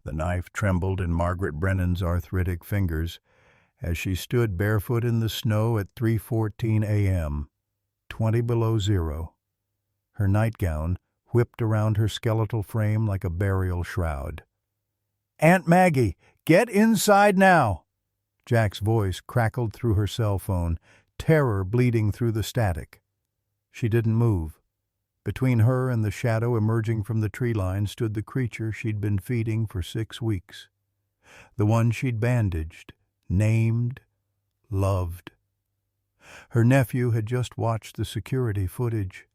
The knife trembled in Margaret Brennan's arthritic fingers as she stood barefoot in the snow at 3:14 a.m., 20 below zero. Her nightgown whipped around her skeletal frame like a burial shroud. "Aunt Maggie, get inside now!" Jack's voice crackled through her cell phone, terror bleeding through the static. She didn't move. Between her and the shadow emerging from the tree line stood the creature she'd been feeding for 6 weeks. The one she'd bandaged, named, loved. Her nephew had just watched the security footage,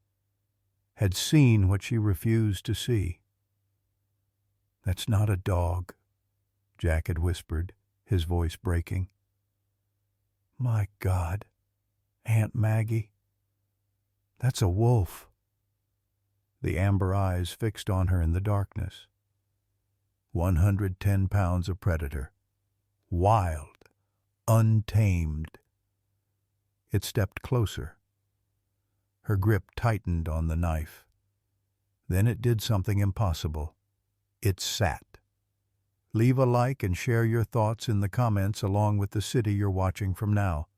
had seen what she refused to see. "That's not a dog," Jack had whispered, his voice breaking. "My God, Aunt Maggie, that's a wolf." The amber eyes fixed on her in the darkness. 110 pounds of predator. Wild, untamed. It stepped closer. Her grip tightened on the knife. Then it did something impossible. It sat. Leave a like and share your thoughts in the comments along with the city you're watching from now.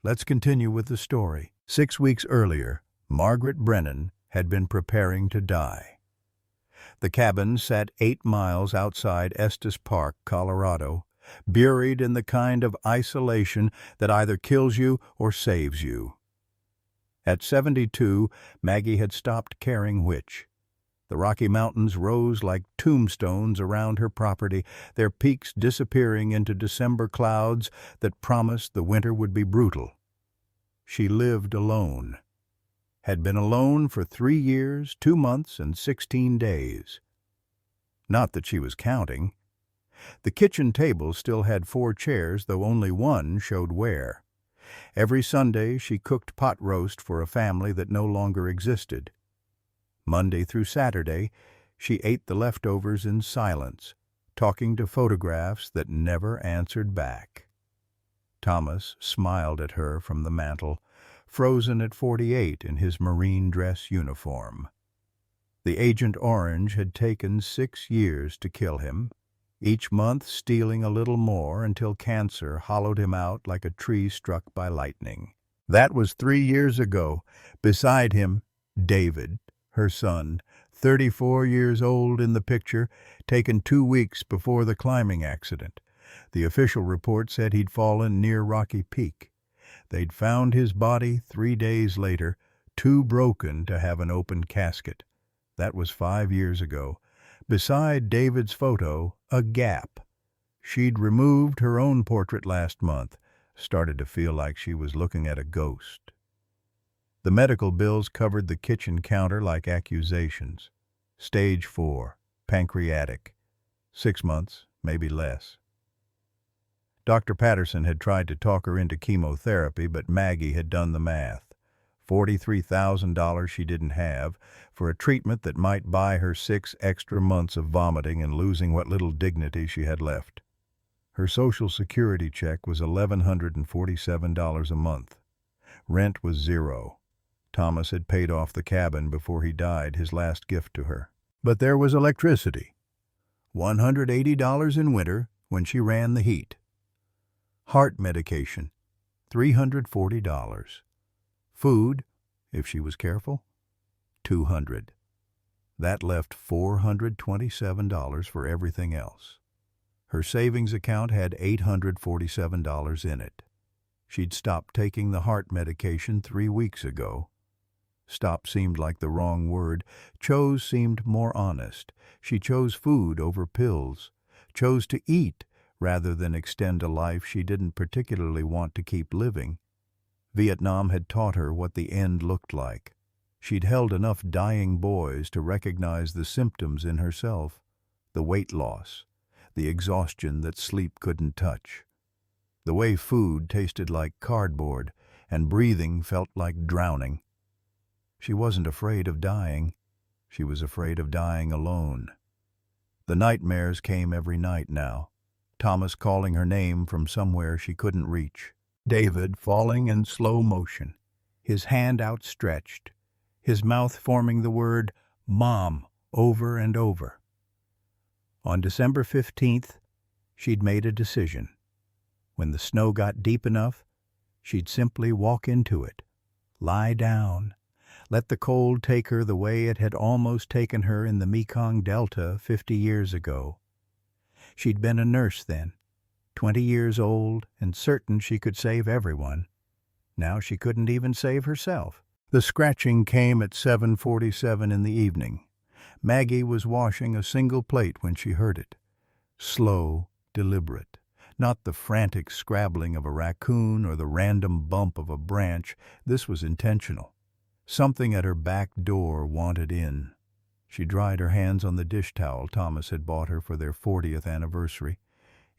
Let's continue with the story. 6 weeks earlier, Margaret Brennan had been preparing to die. The cabin sat 8 miles outside Estes Park, Colorado, buried in the kind of isolation that either kills you or saves you. At 72, Maggie had stopped caring which. The Rocky Mountains rose like tombstones around her property, their peaks disappearing into December clouds that promised the winter would be brutal. She lived alone. Had been alone for 3 years, 2 months, and 16 days. Not that she was counting. The kitchen table still had 4 chairs, though only one showed wear. Every Sunday she cooked pot roast for a family that no longer existed. Monday through Saturday, she ate the leftovers in silence, talking to photographs that never answered back. Thomas smiled at her from the mantel, frozen at 48 in his marine dress uniform. The Agent Orange had taken 6 years to kill him, each month stealing a little more until cancer hollowed him out like a tree struck by lightning. That was 3 years ago. Beside him, David, her son, 34 years old in the picture, taken 2 weeks before the climbing accident. The official report said he'd fallen near Rocky Peak. They'd found his body 3 days later, too broken to have an open casket. That was 5 years ago. Beside David's photo, a gap. She'd removed her own portrait last month, started to feel like she was looking at a ghost. The medical bills covered the kitchen counter like accusations. Stage 4, pancreatic. 6 months, maybe less. Dr. Patterson had tried to talk her into chemotherapy, but Maggie had done the math. $43,000 she didn't have for a treatment that might buy her 6 extra months of vomiting and losing what little dignity she had left. Her Social Security check was $1,147 a month. Rent was 0. Thomas had paid off the cabin before he died, his last gift to her. But there was electricity. $180 in winter when she ran the heat. Heart medication, $340. Food, if she was careful, $200. That left $427 for everything else. Her savings account had $847 in it. She'd stopped taking the heart medication 3 weeks ago. Stop seemed like the wrong word. Chose seemed more honest. She chose food over pills. Chose to eat rather than extend a life she didn't particularly want to keep living. Vietnam had taught her what the end looked like. She'd held enough dying boys to recognize the symptoms in herself, the weight loss, the exhaustion that sleep couldn't touch, the way food tasted like cardboard and breathing felt like drowning. She wasn't afraid of dying. She was afraid of dying alone. The nightmares came every night now. Thomas calling her name from somewhere she couldn't reach. David falling in slow motion, his hand outstretched, his mouth forming the word "Mom" over and over. On December 15th, she'd made a decision. When the snow got deep enough, she'd simply walk into it, lie down, let the cold take her the way it had almost taken her in the Mekong Delta 50 years ago. She'd been a nurse then, 20 years old and certain she could save everyone. Now she couldn't even save herself. The scratching came at 7:47 in the evening. Maggie was washing a single plate when she heard it. Slow, deliberate. Not the frantic scrabbling of a raccoon or the random bump of a branch. This was intentional. Something at her back door wanted in. She dried her hands on the dish towel Thomas had bought her for their 40th anniversary,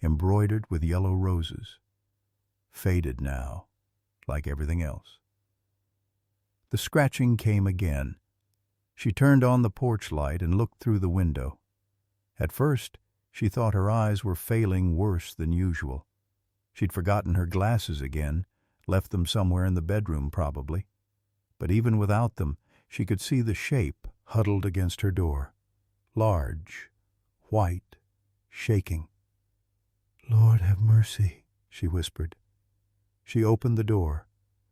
embroidered with yellow roses. Faded now, like everything else. The scratching came again. She turned on the porch light and looked through the window. At first, she thought her eyes were failing worse than usual. She'd forgotten her glasses again, left them somewhere in the bedroom probably. But even without them, she could see the shape huddled against her door. Large, white, shaking. "Lord have mercy," she whispered. She opened the door.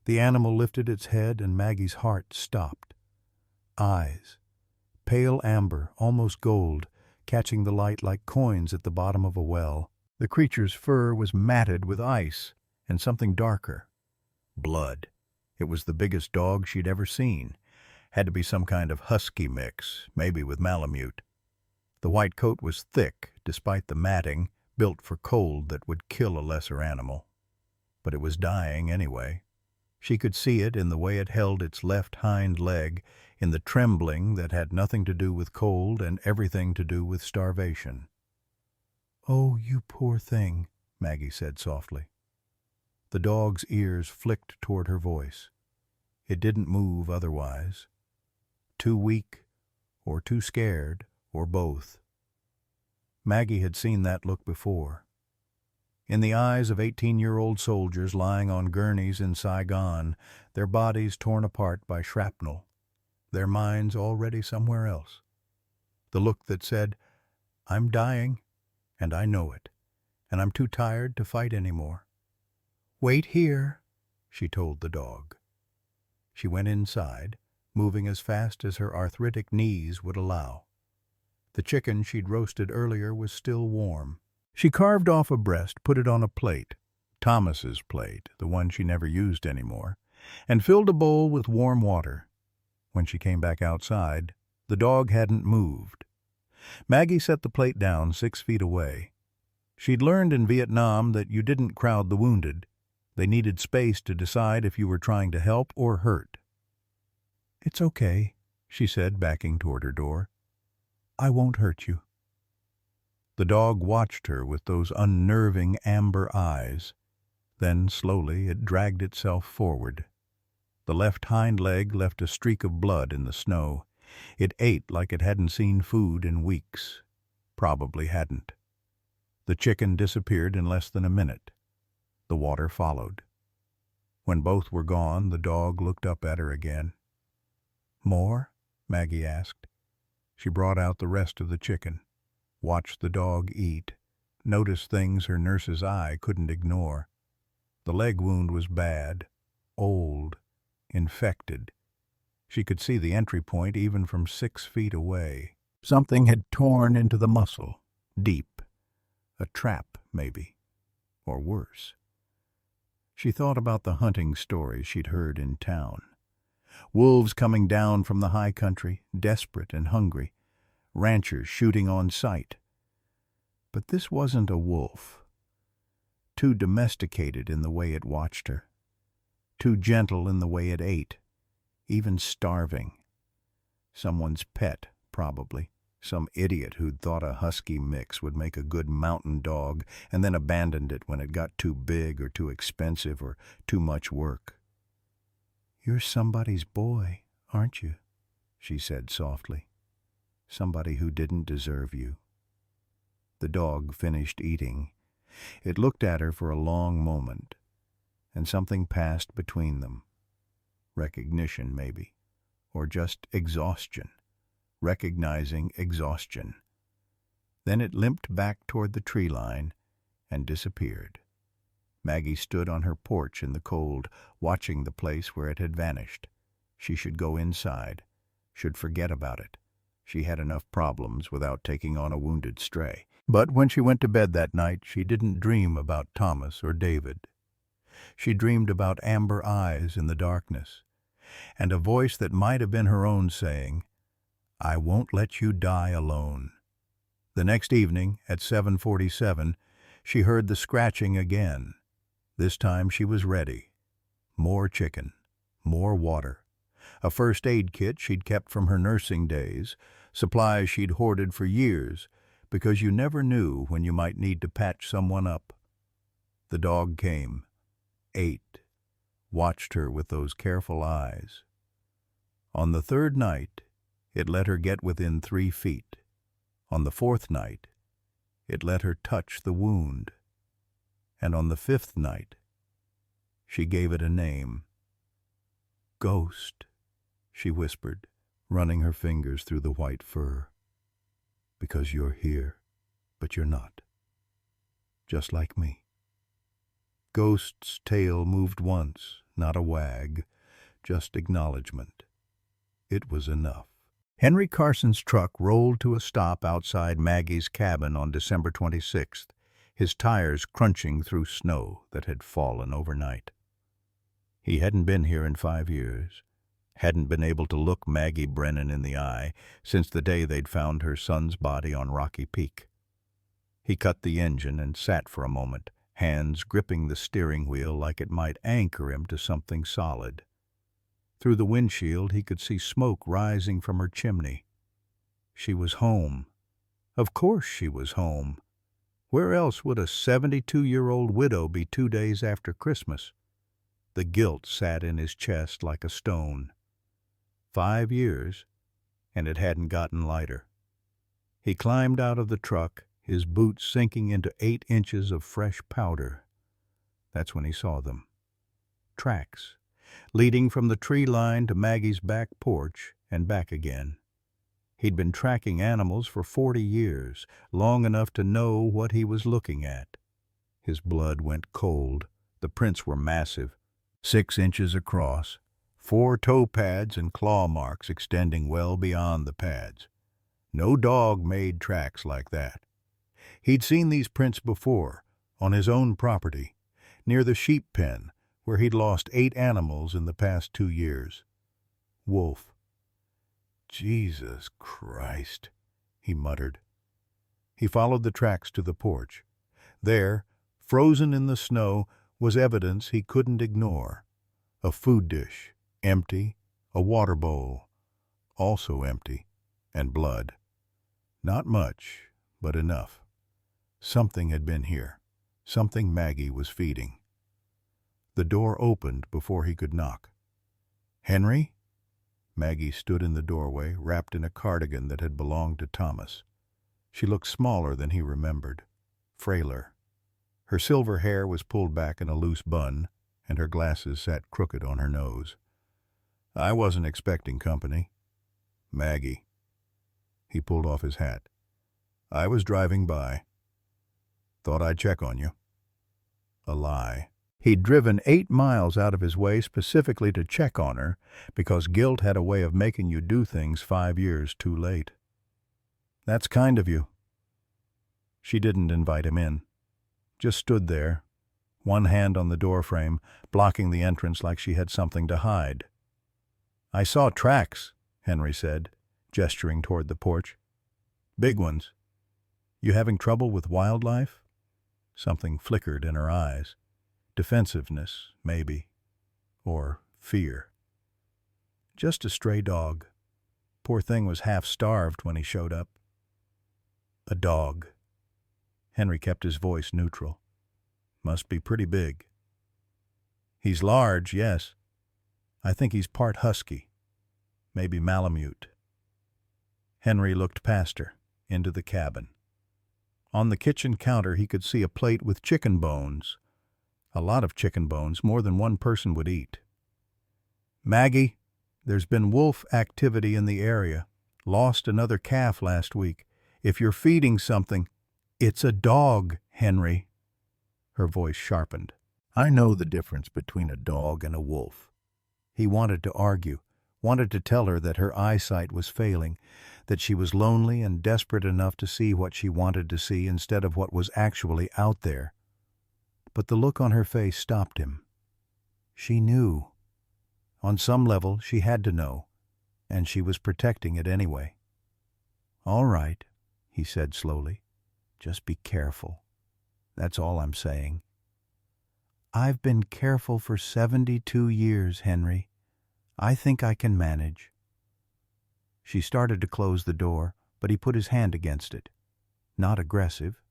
The animal lifted its head and Maggie's heart stopped. Eyes, pale amber, almost gold, catching the light like coins at the bottom of a well. The creature's fur was matted with ice and something darker. Blood. It was the biggest dog she'd ever seen. Had to be some kind of husky mix, maybe with Malamute. The white coat was thick, despite the matting, built for cold that would kill a lesser animal. But it was dying anyway. She could see it in the way it held its left hind leg, in the trembling that had nothing to do with cold and everything to do with starvation. "Oh, you poor thing," Maggie said softly. The dog's ears flicked toward her voice. It didn't move otherwise. Too weak, or too scared, or both. Maggie had seen that look before. In the eyes of 18-year-old soldiers lying on gurneys in Saigon, their bodies torn apart by shrapnel, their minds already somewhere else. The look that said, "I'm dying, and I know it, and I'm too tired to fight anymore." "Wait here," she told the dog. She went inside, moving as fast as her arthritic knees would allow. The chicken she'd roasted earlier was still warm. She carved off a breast, put it on a plate, Thomas's plate, the one she never used anymore, and filled a bowl with warm water. When she came back outside, the dog hadn't moved. Maggie set the plate down 6 feet away. She'd learned in Vietnam that you didn't crowd the wounded. They needed space to decide if you were trying to help or hurt. "It's okay," she said, backing toward her door. "I won't hurt you." The dog watched her with those unnerving amber eyes. Then, slowly, it dragged itself forward. The left hind leg left a streak of blood in the snow. It ate like it hadn't seen food in weeks. Probably hadn't. The chicken disappeared in less than a minute. The water followed. When both were gone, the dog looked up at her again. "More?" Maggie asked. She brought out the rest of the chicken, watched the dog eat, noticed things her nurse's eye couldn't ignore. The leg wound was bad, old, infected. She could see the entry point even from 6 feet away. Something had torn into the muscle, deep. A trap, maybe. Or worse. She thought about the hunting stories she'd heard in town. Wolves coming down from the high country, desperate and hungry. Ranchers shooting on sight. But this wasn't a wolf. Too domesticated in the way it watched her. Too gentle in the way it ate. Even starving. Someone's pet, probably. Some idiot who'd thought a husky mix would make a good mountain dog and then abandoned it when it got too big or too expensive or too much work. "You're somebody's boy, aren't you?" she said softly. "Somebody who didn't deserve you." The dog finished eating. It looked at her for a long moment, and something passed between them. Recognition, maybe, or just exhaustion. Recognizing exhaustion. Then it limped back toward the tree line and disappeared. Maggie stood on her porch in the cold, watching the place where it had vanished. She should go inside, should forget about it. She had enough problems without taking on a wounded stray. But when she went to bed that night, she didn't dream about Thomas or David. She dreamed about amber eyes in the darkness, and a voice that might have been her own saying, "I won't let you die alone." The next evening, at 7:47, she heard the scratching again. This time she was ready. More chicken, more water, a first aid kit she'd kept from her nursing days, supplies she'd hoarded for years, because you never knew when you might need to patch someone up. The dog came, ate, watched her with those careful eyes. On the third night, it let her get within 3 feet. On the fourth night, it let her touch the wound. And on the fifth night, she gave it a name. "Ghost," she whispered, running her fingers through the white fur. "Because you're here, but you're not. Just like me." Ghost's tail moved once, not a wag, just acknowledgement. It was enough. Henry Carson's truck rolled to a stop outside Maggie's cabin on December 26th, his tires crunching through snow that had fallen overnight. He hadn't been here in 5 years, hadn't been able to look Maggie Brennan in the eye since the day they'd found her son's body on Rocky Peak. He cut the engine and sat for a moment, hands gripping the steering wheel like it might anchor him to something solid. Through the windshield he could see smoke rising from her chimney. She was home. Of course she was home. Where else would a 72-year-old widow be 2 days after Christmas? The guilt sat in his chest like a stone. 5 years, and it hadn't gotten lighter. He climbed out of the truck, his boots sinking into 8 inches of fresh powder. That's when he saw them. Tracks, leading from the tree line to Maggie's back porch and back again. He'd been tracking animals for 40 years, long enough to know what he was looking at. His blood went cold. The prints were massive, 6 inches across, 4 toe pads and claw marks extending well beyond the pads. No dog made tracks like that. He'd seen these prints before, on his own property, near the sheep pen, where he'd lost 8 animals in the past 2 years. Wolf. "Jesus Christ," he muttered. He followed the tracks to the porch. There, frozen in the snow, was evidence he couldn't ignore. A food dish, empty, a water bowl, also empty, and blood. Not much, but enough. Something had been here, something Maggie was feeding. The door opened before he could knock. "Henry?" Maggie stood in the doorway, wrapped in a cardigan that had belonged to Thomas. She looked smaller than he remembered, frailer. Her silver hair was pulled back in a loose bun, and her glasses sat crooked on her nose. "I wasn't expecting company." "Maggie." He pulled off his hat. "I was driving by. Thought I'd check on you." A lie. He'd driven 8 miles out of his way specifically to check on her, because guilt had a way of making you do things 5 years too late. "That's kind of you." She didn't invite him in. Just stood there, one hand on the doorframe, blocking the entrance like she had something to hide. "I saw tracks," Henry said, gesturing toward the porch. "Big ones. You having trouble with wildlife?" Something flickered in her eyes. Defensiveness, maybe. Or fear. "Just a stray dog. Poor thing was half-starved when he showed up." "A dog." Henry kept his voice neutral. "Must be pretty big." "He's large, yes. I think he's part husky. Maybe Malamute." Henry looked past her, into the cabin. On the kitchen counter he could see a plate with chicken bones. A lot of chicken bones, more than one person would eat. "Maggie, there's been wolf activity in the area. Lost another calf last week. If you're feeding something, it's a dog, Henry. Her voice sharpened. I know the difference between a dog and a wolf. He wanted to argue, wanted to tell her that her eyesight was failing, that she was lonely and desperate enough to see what she wanted to see instead of what was actually out there. But the look on her face stopped him. She knew. On some level, she had to know, and she was protecting it anyway. All right, he said slowly. Just be careful. That's all I'm saying. I've been careful for 72 years, Henry. I think I can manage. She started to close the door, but he put his hand against it. Not aggressive,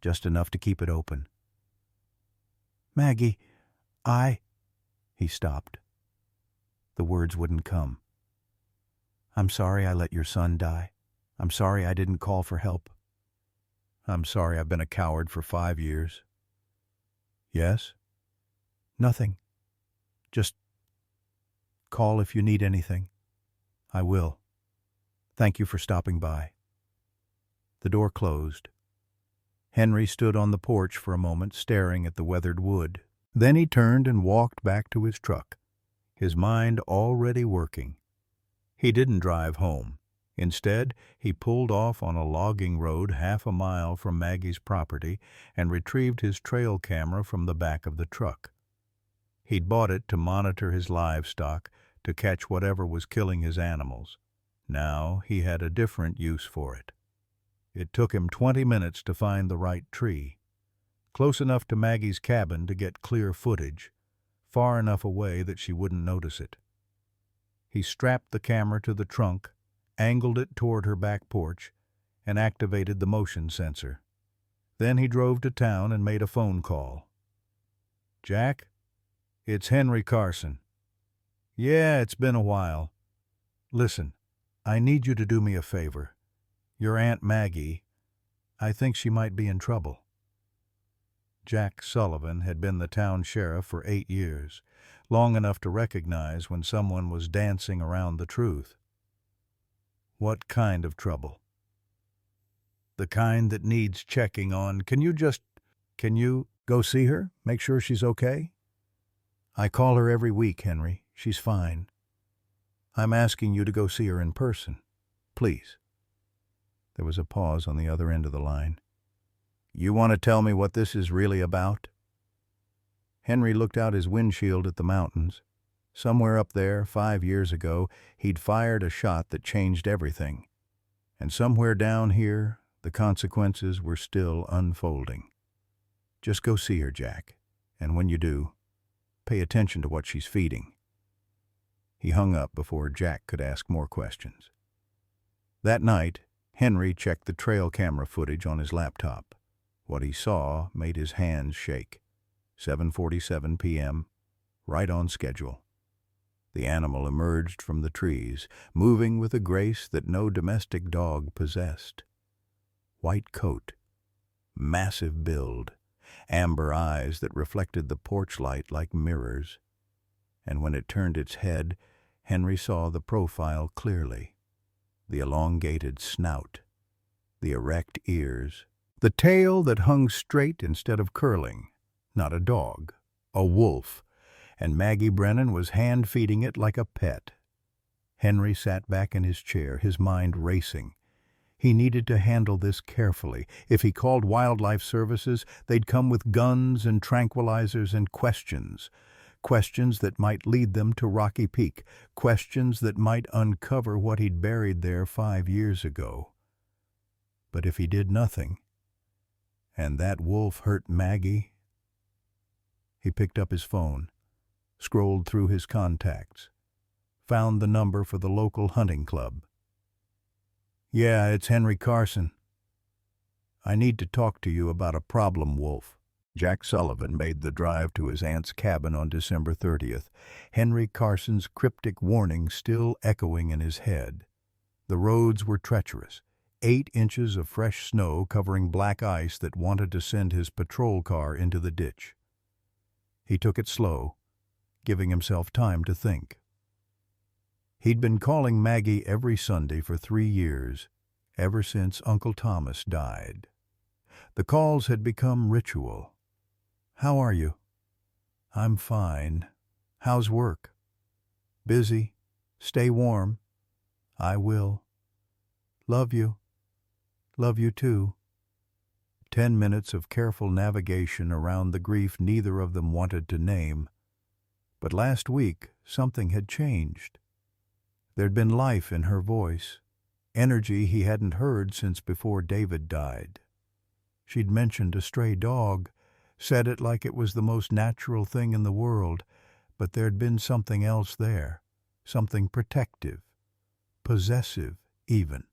just enough to keep it open. Maggie, He stopped. The words wouldn't come. I'm sorry I let your son die. I'm sorry I didn't call for help. I'm sorry I've been a coward for 5 years. Yes? Nothing. Just call if you need anything. I will. Thank you for stopping by. The door closed. Henry stood on the porch for a moment, staring at the weathered wood. Then he turned and walked back to his truck, his mind already working. He didn't drive home. Instead, he pulled off on a logging road 1/2 mile from Maggie's property and retrieved his trail camera from the back of the truck. He'd bought it to monitor his livestock, to catch whatever was killing his animals. Now he had a different use for it. It took him 20 minutes to find the right tree, close enough to Maggie's cabin to get clear footage, far enough away that she wouldn't notice it. He strapped the camera to the trunk, angled it toward her back porch, and activated the motion sensor. Then he drove to town and made a phone call. Jack, it's Henry Carson. Yeah, it's been a while. Listen, I need you to do me a favor. Your Aunt Maggie, I think she might be in trouble. Jack Sullivan had been the town sheriff for 8 years, long enough to recognize when someone was dancing around the truth. What kind of trouble? The kind that needs checking on. Can you go see her? Make sure she's okay? I call her every week, Henry. She's fine. I'm asking you to go see her in person. Please. There was a pause on the other end of the line. You want to tell me what this is really about? Henry looked out his windshield at the mountains. Somewhere up there, 5 years ago, he'd fired a shot that changed everything. And somewhere down here, the consequences were still unfolding. Just go see her, Jack. And when you do, pay attention to what she's feeding. He hung up before Jack could ask more questions. That night, Henry checked the trail camera footage on his laptop. What he saw made his hands shake. 7:47 p.m., right on schedule. The animal emerged from the trees, moving with a grace that no domestic dog possessed. White coat, massive build, amber eyes that reflected the porch light like mirrors. And when it turned its head, Henry saw the profile clearly. The elongated snout, the erect ears, the tail that hung straight instead of curling. Not a dog, a wolf, and Maggie Brennan was hand-feeding it like a pet. Henry sat back in his chair, his mind racing. He needed to handle this carefully. If he called Wildlife Services, they'd come with guns and tranquilizers and questions. Questions that might lead them to Rocky Peak. Questions that might uncover what he'd buried there 5 years ago. But if he did nothing, and that wolf hurt Maggie... He picked up his phone, scrolled through his contacts, found the number for the local hunting club. Yeah, it's Henry Carson. I need to talk to you about a problem wolf. Jack Sullivan made the drive to his aunt's cabin on December 30th, Henry Carson's cryptic warning still echoing in his head. The roads were treacherous, 8 inches of fresh snow covering black ice that wanted to send his patrol car into the ditch. He took it slow, giving himself time to think. He'd been calling Maggie every Sunday for 3 years, ever since Uncle Thomas died. The calls had become ritual. "How are you?" "I'm fine." "How's work?" "Busy." "Stay warm." "I will." "Love you." "Love you too." 10 minutes of careful navigation around the grief neither of them wanted to name. But last week, something had changed. There'd been life in her voice, energy he hadn't heard since before David died. She'd mentioned a stray dog, said it like it was the most natural thing in the world, but there'd been something else there, something protective, possessive even.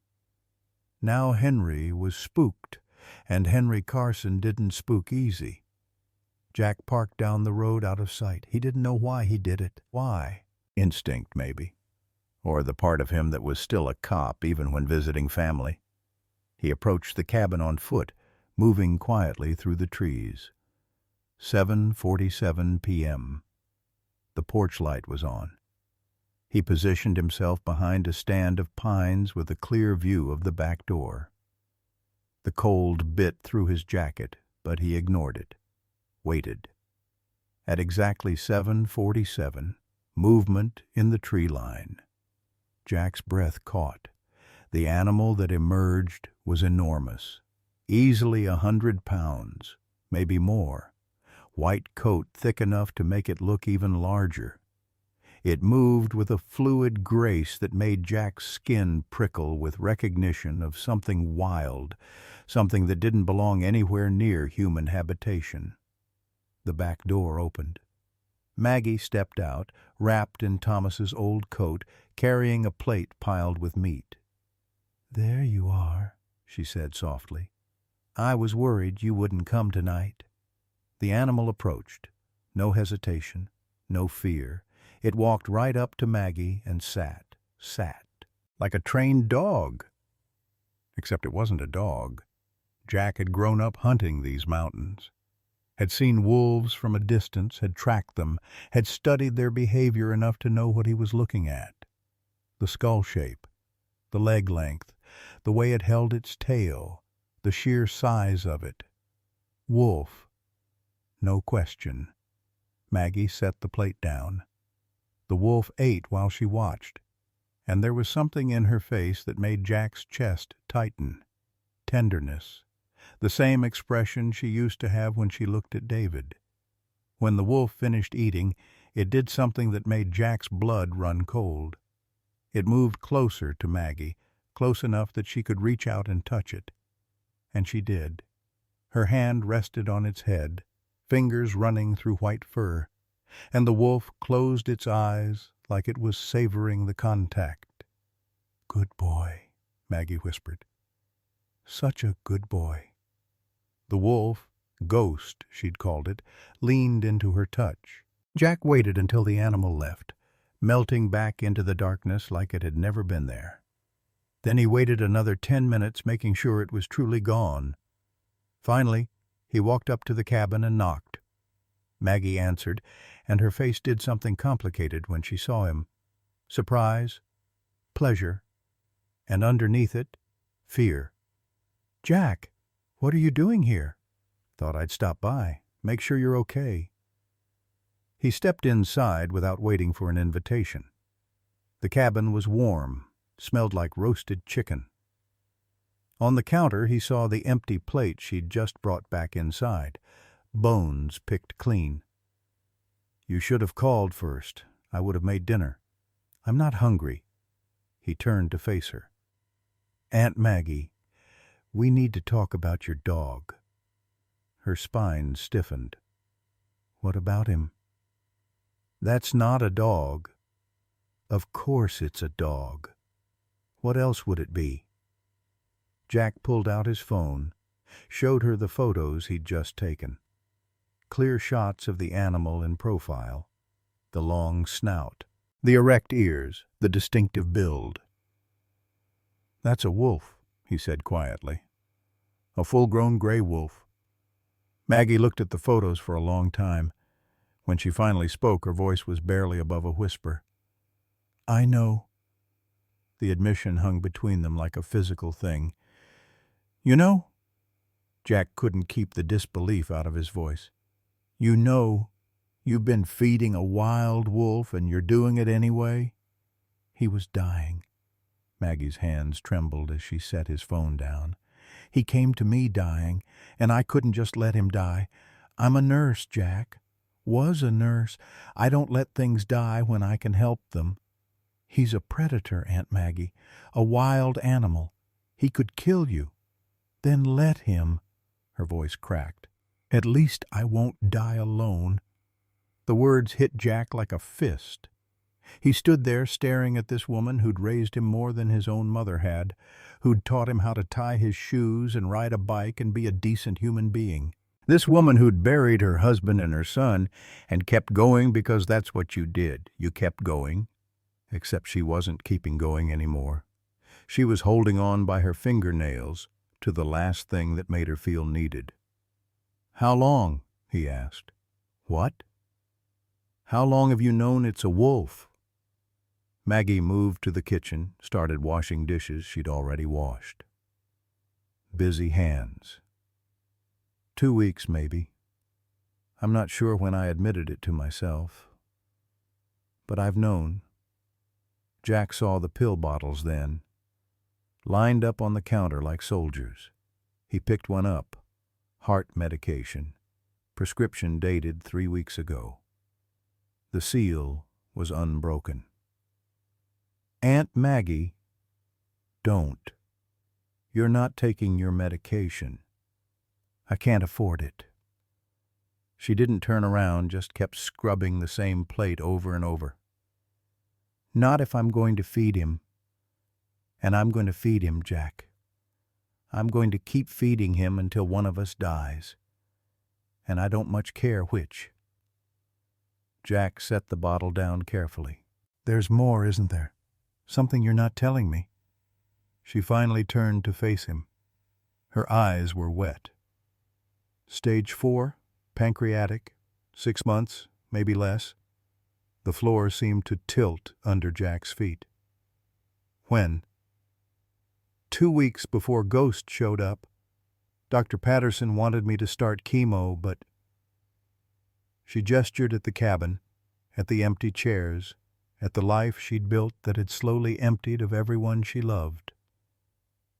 Now Henry was spooked, and Henry Carson didn't spook easy. Jack parked down the road out of sight. He didn't know why he did it. Why? Instinct, maybe. Or the part of him that was still a cop even when visiting family. He approached the cabin on foot, moving quietly through the trees. 7:47 p.m. The porch light was on. He positioned himself behind a stand of pines with a clear view of the back door. The cold bit through his jacket, but he ignored it. Waited. At exactly 7:47, movement in the tree line. Jack's breath caught. The animal that emerged was enormous, easily 100 pounds, maybe more. White coat thick enough to make it look even larger. It moved with a fluid grace that made Jack's skin prickle with recognition of something wild, something that didn't belong anywhere near human habitation. The back door opened. Maggie stepped out, wrapped in Thomas's old coat, carrying a plate piled with meat. "There you are," she said softly. "I was worried you wouldn't come tonight." The animal approached. No hesitation, no fear. It walked right up to Maggie and sat, like a trained dog. Except it wasn't a dog. Jack had grown up hunting these mountains, had seen wolves from a distance, had tracked them, had studied their behavior enough to know what he was looking at. The skull shape, the leg length, the way it held its tail, the sheer size of it. Wolf. No question. Maggie set the plate down. The wolf ate while she watched, and there was something in her face that made Jack's chest tighten. Tenderness. The same expression she used to have when she looked at David. When the wolf finished eating, it did something that made Jack's blood run cold. It moved closer to Maggie, close enough that she could reach out and touch it. And she did. Her hand rested on its head, fingers running through white fur, and the wolf closed its eyes like it was savoring the contact. "Good boy," Maggie whispered. "Such a good boy." The wolf, ghost she'd called it, leaned into her touch. Jack waited until the animal left, melting back into the darkness like it had never been there. Then he waited another 10 minutes, making sure it was truly gone. Finally, he walked up to the cabin and knocked. Maggie answered, and her face did something complicated when she saw him. Surprise, pleasure, and underneath it, fear. "Jack, what are you doing here?" "Thought I'd stop by, make sure you're okay." He stepped inside without waiting for an invitation. The cabin was warm, smelled like roasted chicken. On the counter he saw the empty plate she'd just brought back inside, bones picked clean. "You should have called first. I would have made dinner." "I'm not hungry." He turned to face her. "Aunt Maggie, we need to talk about your dog." Her spine stiffened. "What about him?" "That's not a dog." "Of course it's a dog. What else would it be?" Jack pulled out his phone, showed her the photos he'd just taken. Clear shots of the animal in profile, the long snout, the erect ears, the distinctive build. "That's a wolf," he said quietly. "A full-grown gray wolf." Maggie looked at the photos for a long time. When she finally spoke, her voice was barely above a whisper. "I know." The admission hung between them like a physical thing. "You know," Jack couldn't keep the disbelief out of his voice, "you know you've been feeding a wild wolf and you're doing it anyway?" He was dying. Maggie's hands trembled as she set his phone down. "He came to me dying, and I couldn't just let him die. I'm a nurse, Jack. Was a nurse. I don't let things die when I can help them. He's a predator, Aunt Maggie, a wild animal. He could kill you. Then let him." Her voice cracked. "At least I won't die alone." The words hit Jack like a fist. He stood there staring at this woman who'd raised him more than his own mother had, who'd taught him how to tie his shoes and ride a bike and be a decent human being. This woman who'd buried her husband and her son and kept going because that's what you did. You kept going. Except she wasn't keeping going anymore. She was holding on by her fingernails to the last thing that made her feel needed. "How long?" he asked. "What?" "How long have you known it's a wolf?" Maggie moved to the kitchen, started washing dishes she'd already washed. Busy hands. 2 weeks, maybe. I'm not sure when I admitted it to myself. But I've known. Jack saw the pill bottles then, lined up on the counter like soldiers. He picked one up. Heart medication. Prescription dated 3 weeks ago. The seal was unbroken. "Aunt Maggie, don't. You're not taking your medication. I can't afford it." She didn't turn around, just kept scrubbing the same plate over and over. "Not if I'm going to feed him. And I'm going to feed him, Jack. I'm going to keep feeding him until one of us dies. And I don't much care which." Jack set the bottle down carefully. "There's more, isn't there? Something you're not telling me." She finally turned to face him. Her eyes were wet. "Stage 4, pancreatic, 6 months, maybe less." The floor seemed to tilt under Jack's feet. "When?" 2 weeks before Ghost showed up. Dr. Patterson wanted me to start chemo, but..." She gestured at the cabin, at the empty chairs, at the life she'd built that had slowly emptied of everyone she loved.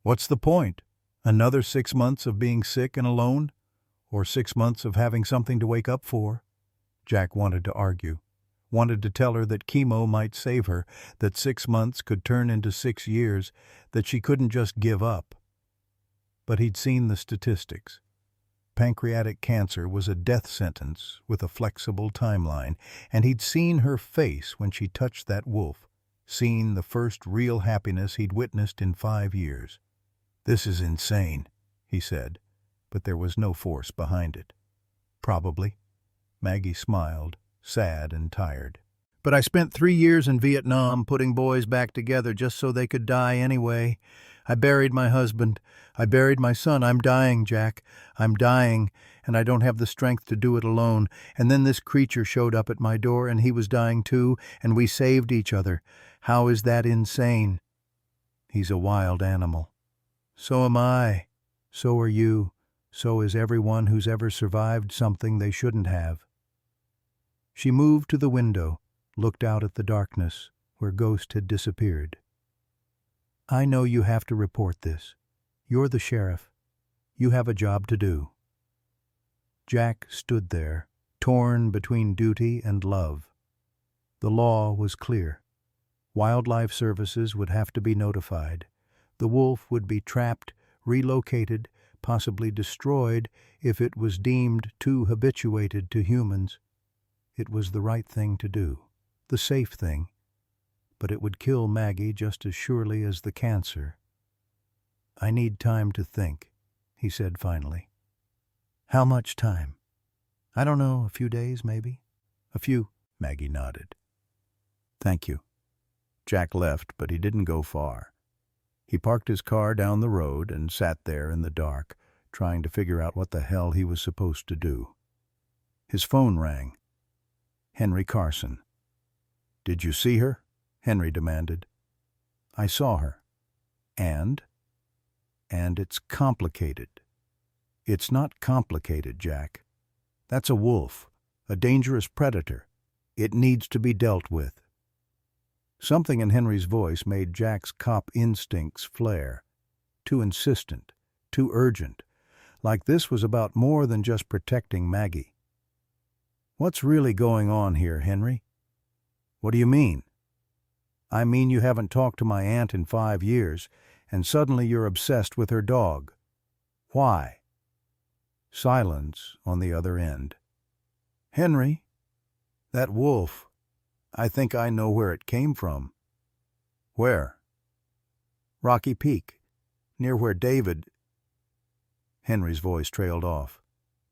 "What's the point? Another 6 months of being sick and alone? Or 6 months of having something to wake up for?" Jack wanted to argue, wanted to tell her that chemo might save her, that 6 months could turn into 6 years, that she couldn't just give up. But he'd seen the statistics. Pancreatic cancer was a death sentence with a flexible timeline, and he'd seen her face when she touched that wolf, seen the first real happiness he'd witnessed in 5 years. "This is insane," he said, but there was no force behind it. "Probably." Maggie smiled, sad and tired. "But I spent 3 years in Vietnam putting boys back together just so they could die anyway. I buried my husband. I buried my son. I'm dying, Jack. I'm dying, and I don't have the strength to do it alone. And then this creature showed up at my door, and he was dying too, and we saved each other. How is that insane?" "He's a wild animal." "So am I. So are you. So is everyone who's ever survived something they shouldn't have." She moved to the window, looked out at the darkness, where Ghost had disappeared. "I know you have to report this. You're the sheriff. You have a job to do." Jack stood there, torn between duty and love. The law was clear. Wildlife Services would have to be notified. The wolf would be trapped, relocated, possibly destroyed if it was deemed too habituated to humans. It was the right thing to do, the safe thing, but it would kill Maggie just as surely as the cancer. "I need time to think," he said finally. "How much time?" "I don't know, a few days, maybe." "A few," Maggie nodded. "Thank you." Jack left, but he didn't go far. He parked his car down the road and sat there in the dark, trying to figure out what the hell he was supposed to do. His phone rang. Henry Carson. "Did you see her?" Henry demanded. I saw her. And it's complicated. It's not complicated, Jack. That's a wolf, a dangerous predator. It needs to be dealt with. Something in Henry's voice made Jack's cop instincts flare. Too insistent, too urgent, like this was about more than just protecting Maggie. What's really going on here, Henry? What do you mean? I mean you haven't talked to my aunt in 5 years, and suddenly you're obsessed with her dog. Why? Silence on the other end. Henry, that wolf, I think I know where it came from. Where? Rocky Peak, near where David... Henry's voice trailed off.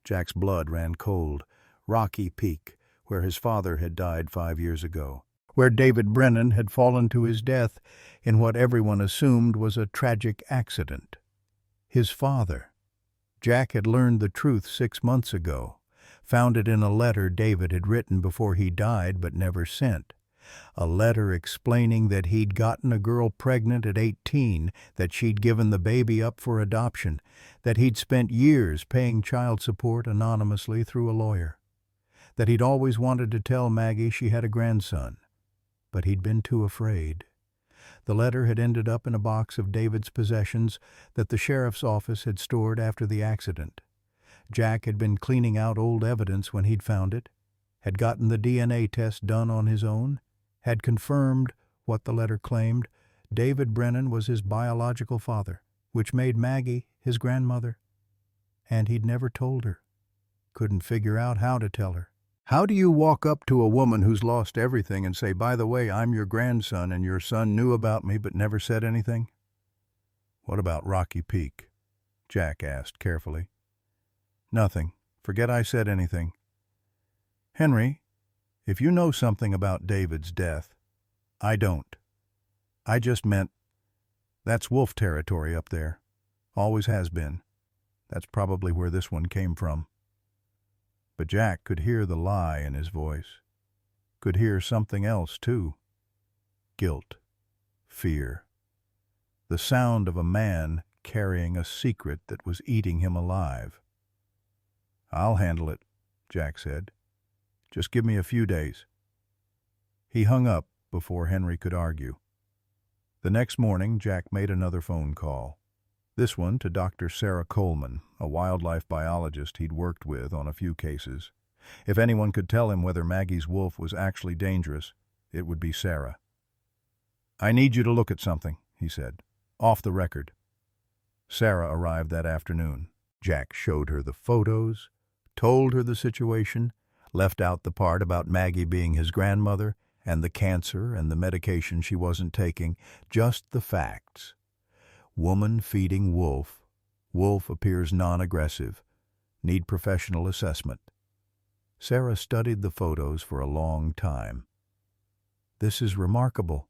Jack's blood ran cold. Rocky Peak, where his father had died 5 years ago. Where David Brennan had fallen to his death in what everyone assumed was a tragic accident. His father. Jack had learned the truth 6 months ago, found it in a letter David had written before he died but never sent. A letter explaining that he'd gotten a girl pregnant at 18, that she'd given the baby up for adoption, that he'd spent years paying child support anonymously through a lawyer, that he'd always wanted to tell Maggie she had a grandson, but he'd been too afraid. The letter had ended up in a box of David's possessions that the sheriff's office had stored after the accident. Jack had been cleaning out old evidence when he'd found it, had gotten the DNA test done on his own, had confirmed what the letter claimed. David Brennan was his biological father, which made Maggie his grandmother. And he'd never told her. Couldn't figure out how to tell her. How do you walk up to a woman who's lost everything and say, by the way, I'm your grandson and your son knew about me but never said anything? What about Rocky Peak? Jack asked carefully. Nothing. Forget I said anything. Henry, if you know something about David's death, I don't. I just meant, that's wolf territory up there. Always has been. That's probably where this one came from. But Jack could hear the lie in his voice. Could hear something else, too. Guilt. Fear. The sound of a man carrying a secret that was eating him alive. I'll handle it, Jack said. Just give me a few days. He hung up before Henry could argue. The next morning, Jack made another phone call. This one to Dr. Sarah Coleman, a wildlife biologist he'd worked with on a few cases. If anyone could tell him whether Maggie's wolf was actually dangerous, it would be Sarah. I need you to look at something, he said. Off the record. Sarah arrived that afternoon. Jack showed her the photos, told her the situation, left out the part about Maggie being his grandmother and the cancer and the medication she wasn't taking, just the facts. Woman feeding wolf. Wolf appears non-aggressive. Need professional assessment. Sarah studied the photos for a long time. This is remarkable.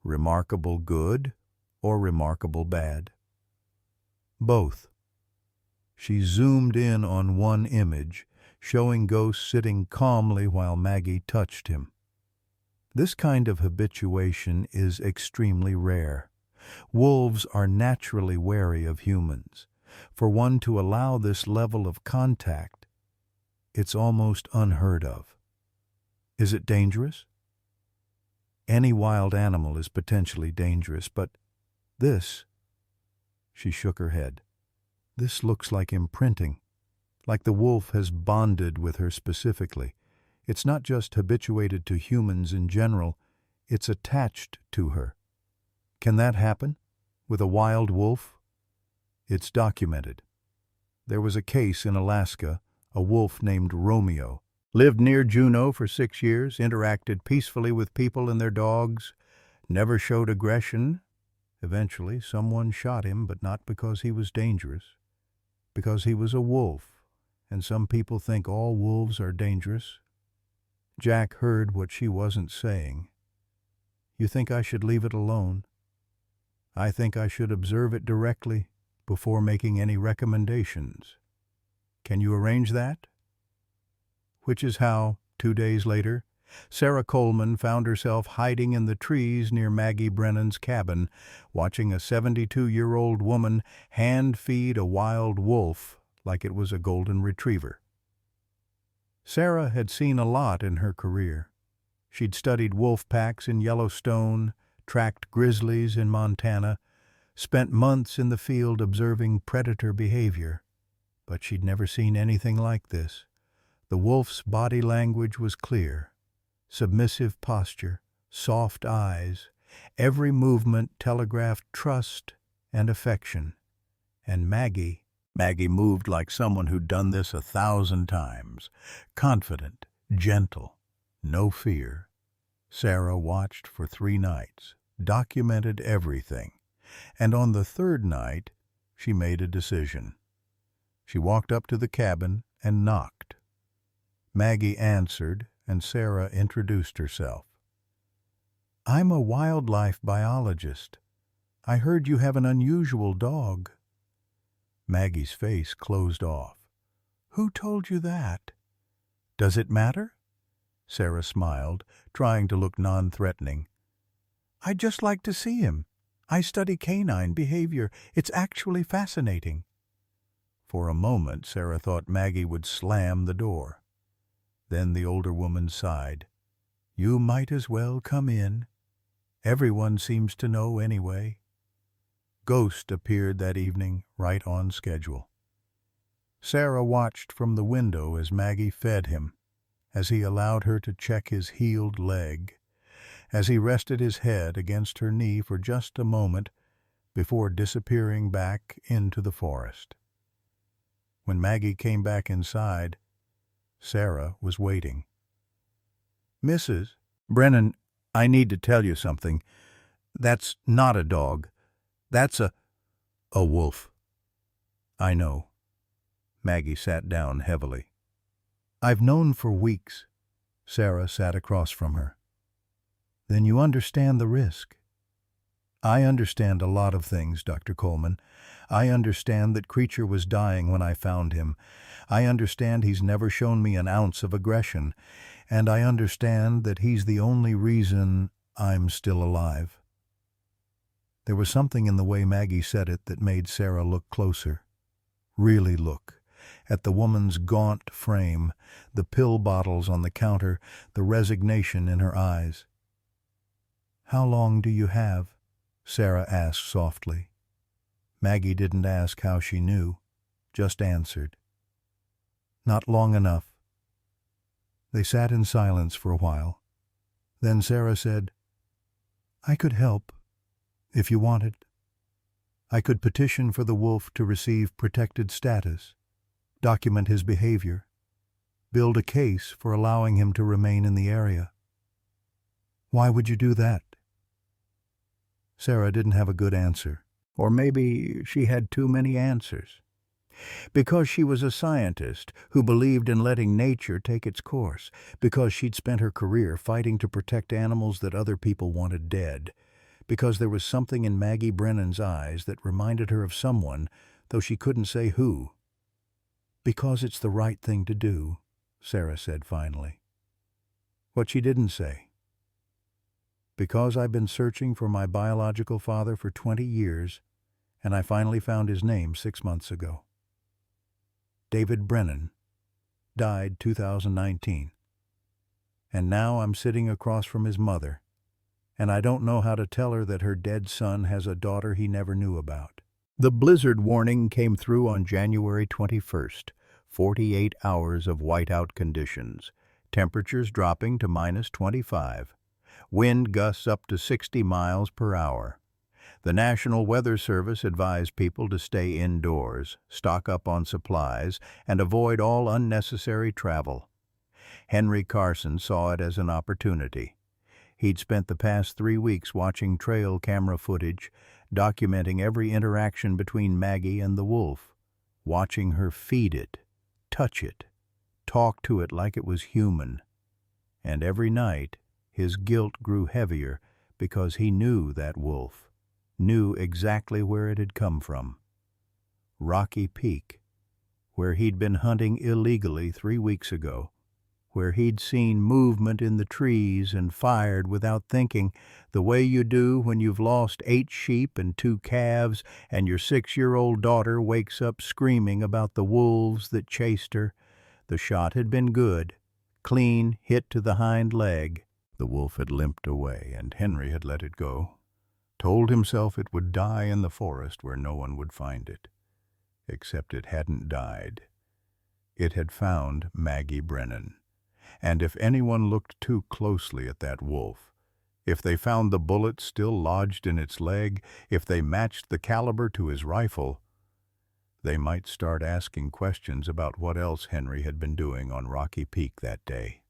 Remarkable good or remarkable bad? Both. She zoomed in on one image, showing Ghost sitting calmly while Maggie touched him. This kind of habituation is extremely rare. Wolves are naturally wary of humans. For one to allow this level of contact, it's almost unheard of. Is it dangerous? Any wild animal is potentially dangerous, but this, she shook her head. This looks like imprinting, like the wolf has bonded with her specifically. It's not just habituated to humans in general, it's attached to her. Can that happen with a wild wolf? It's documented. There was a case in Alaska, a wolf named Romeo. Lived near Juneau for 6 years, interacted peacefully with people and their dogs, never showed aggression. Eventually, someone shot him, but not because he was dangerous, because he was a wolf, and some people think all wolves are dangerous. Jack heard what she wasn't saying. You think I should leave it alone? I think I should observe it directly before making any recommendations. Can you arrange that? Which is how, 2 days later, Sarah Coleman found herself hiding in the trees near Maggie Brennan's cabin, watching a 72-year-old woman hand-feed a wild wolf like it was a golden retriever. Sarah had seen a lot in her career. She'd studied wolf packs in Yellowstone, tracked grizzlies in Montana, spent months in the field observing predator behavior. But she'd never seen anything like this. The wolf's body language was clear. Submissive posture, soft eyes, every movement telegraphed trust and affection. And Maggie moved like someone who'd done this 1,000 times, confident, gentle, no fear. Sarah watched for 3 nights, documented everything, and on the 3rd night, she made a decision. She walked up to the cabin and knocked. Maggie answered, and Sarah introduced herself. "I'm a wildlife biologist. I heard you have an unusual dog." Maggie's face closed off. "Who told you that?" "Does it matter?" Sarah smiled, trying to look non-threatening. "I'd just like to see him. I study canine behavior. It's actually fascinating." For a moment, Sarah thought Maggie would slam the door. Then the older woman sighed. "You might as well come in. Everyone seems to know anyway." Ghost appeared that evening, right on schedule. Sarah watched from the window as Maggie fed him, as he allowed her to check his healed leg, as he rested his head against her knee for just a moment before disappearing back into the forest. When Maggie came back inside, Sarah was waiting. "Mrs. Brennan, I need to tell you something. That's not a dog. That's a wolf." "I know." Maggie sat down heavily. "I've known for weeks." Sarah sat across from her. "Then you understand the risk." "I understand a lot of things, Dr. Coleman. I understand that Creature was dying when I found him. I understand he's never shown me an ounce of aggression. And I understand that he's the only reason I'm still alive." There was something in the way Maggie said it that made Sarah look closer. Really look. At the woman's gaunt frame, the pill bottles on the counter, the resignation in her eyes. "How long do you have?" Sarah asked softly. Maggie didn't ask how she knew, just answered. "Not long enough." They sat in silence for a while. Then Sarah said, "I could help, if you wanted. I could petition for the wolf to receive protected status, document his behavior, build a case for allowing him to remain in the area." "Why would you do that?" Sarah didn't have a good answer. Or maybe she had too many answers. Because she was a scientist who believed in letting nature take its course. Because she'd spent her career fighting to protect animals that other people wanted dead. Because there was something in Maggie Brennan's eyes that reminded her of someone, though she couldn't say who. "Because it's the right thing to do," Sarah said finally. What she didn't say. "Because I've been searching for my biological father for 20 years, and I finally found his name 6 months ago. David Brennan, died 2019. And now I'm sitting across from his mother, and I don't know how to tell her that her dead son has a daughter he never knew about." The blizzard warning came through on January 21st, 48 hours of whiteout conditions, temperatures dropping to -25. Wind gusts up to 60 miles per hour. The National Weather Service advised people to stay indoors, stock up on supplies, and avoid all unnecessary travel. Henry Carson saw it as an opportunity. He'd spent the past 3 weeks watching trail camera footage, documenting every interaction between Maggie and the wolf, watching her feed it, touch it, talk to it like it was human. And every night, his guilt grew heavier because he knew that wolf, knew exactly where it had come from. Rocky Peak, where he'd been hunting illegally 3 weeks ago, where he'd seen movement in the trees and fired without thinking, the way you do when you've lost 8 sheep and 2 calves and your 6-year-old daughter wakes up screaming about the wolves that chased her. The shot had been good, clean hit to the hind leg. The wolf had limped away, and Henry had let it go. Told himself it would die in the forest where no one would find it. Except it hadn't died. It had found Maggie Brennan. And if anyone looked too closely at that wolf, if they found the bullet still lodged in its leg, if they matched the caliber to his rifle, they might start asking questions about what else Henry had been doing on Rocky Peak that day.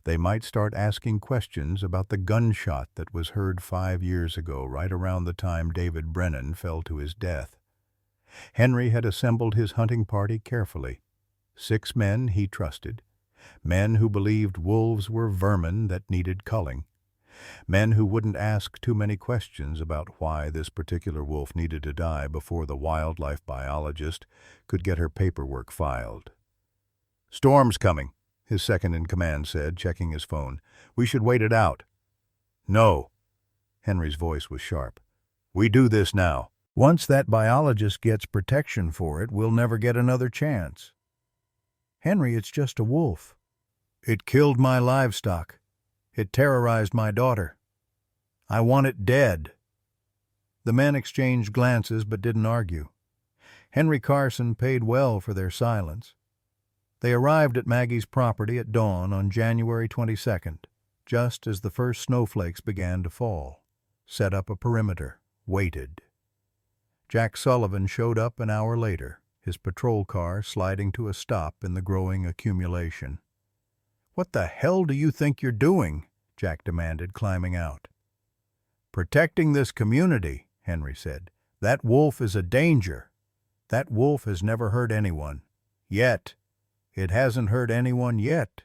They might start asking questions about the gunshot that was heard 5 years ago, right around the time David Brennan fell to his death. Henry had assembled his hunting party carefully. 6 men he trusted, men who believed wolves were vermin that needed culling, men who wouldn't ask too many questions about why this particular wolf needed to die before the wildlife biologist could get her paperwork filed. "Storm's coming," his second-in-command said, checking his phone. "We should wait it out." "No." Henry's voice was sharp. "We do this now. Once that biologist gets protection for it, we'll never get another chance." "Henry, it's just a wolf." "It killed my livestock. It terrorized my daughter. I want it dead." The men exchanged glances but didn't argue. Henry Carson paid well for their silence. They arrived at Maggie's property at dawn on January 22nd, just as the first snowflakes began to fall. Set up a perimeter, waited. Jack Sullivan showed up an hour later, his patrol car sliding to a stop in the growing accumulation. "What the hell do you think you're doing?" Jack demanded, climbing out. "Protecting this community," Henry said. "That wolf is a danger. That wolf has never hurt anyone. Yet. It hasn't hurt anyone yet."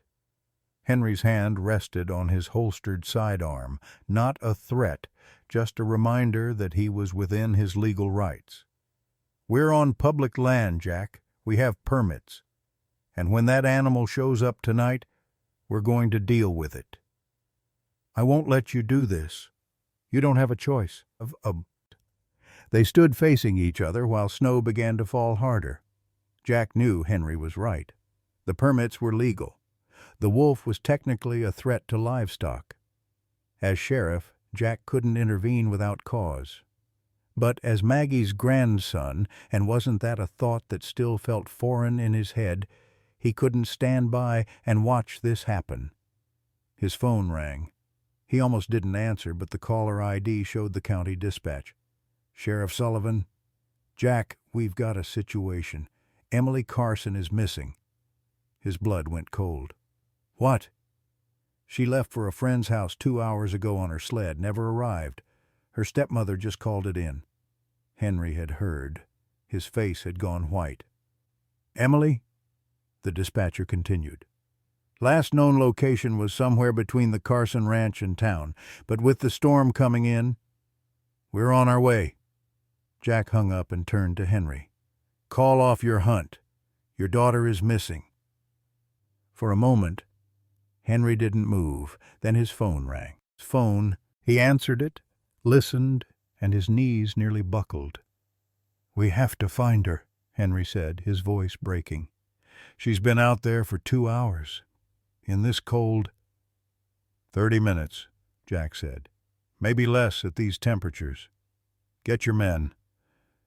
Henry's hand rested on his holstered sidearm, not a threat, just a reminder that he was within his legal rights. "We're on public land, Jack. We have permits. And when that animal shows up tonight, we're going to deal with it." "I won't let you do this. You don't have a choice." They stood facing each other while snow began to fall harder. Jack knew Henry was right. The permits were legal. The wolf was technically a threat to livestock. As sheriff, Jack couldn't intervene without cause. But as Maggie's grandson, and wasn't that a thought that still felt foreign in his head, he couldn't stand by and watch this happen. His phone rang. He almost didn't answer, but the caller ID showed the county dispatch. "Sheriff Sullivan?" "Jack, we've got a situation. Emily Carson is missing." His blood went cold. "What?" "She left for a friend's house 2 hours ago on her sled, never arrived. Her stepmother just called it in." Henry had heard. His face had gone white. "Emily?" The dispatcher continued. "Last known location was somewhere between the Carson Ranch and town, but with the storm coming in, we're on our way." Jack hung up and turned to Henry. "Call off your hunt. Your daughter is missing." For a moment, Henry didn't move. Then his phone rang. His phone. He answered it, listened, and his knees nearly buckled. "We have to find her," Henry said, his voice breaking. "She's been out there for 2 hours. In this cold." 30 minutes, Jack said. "Maybe less at these temperatures. Get your men.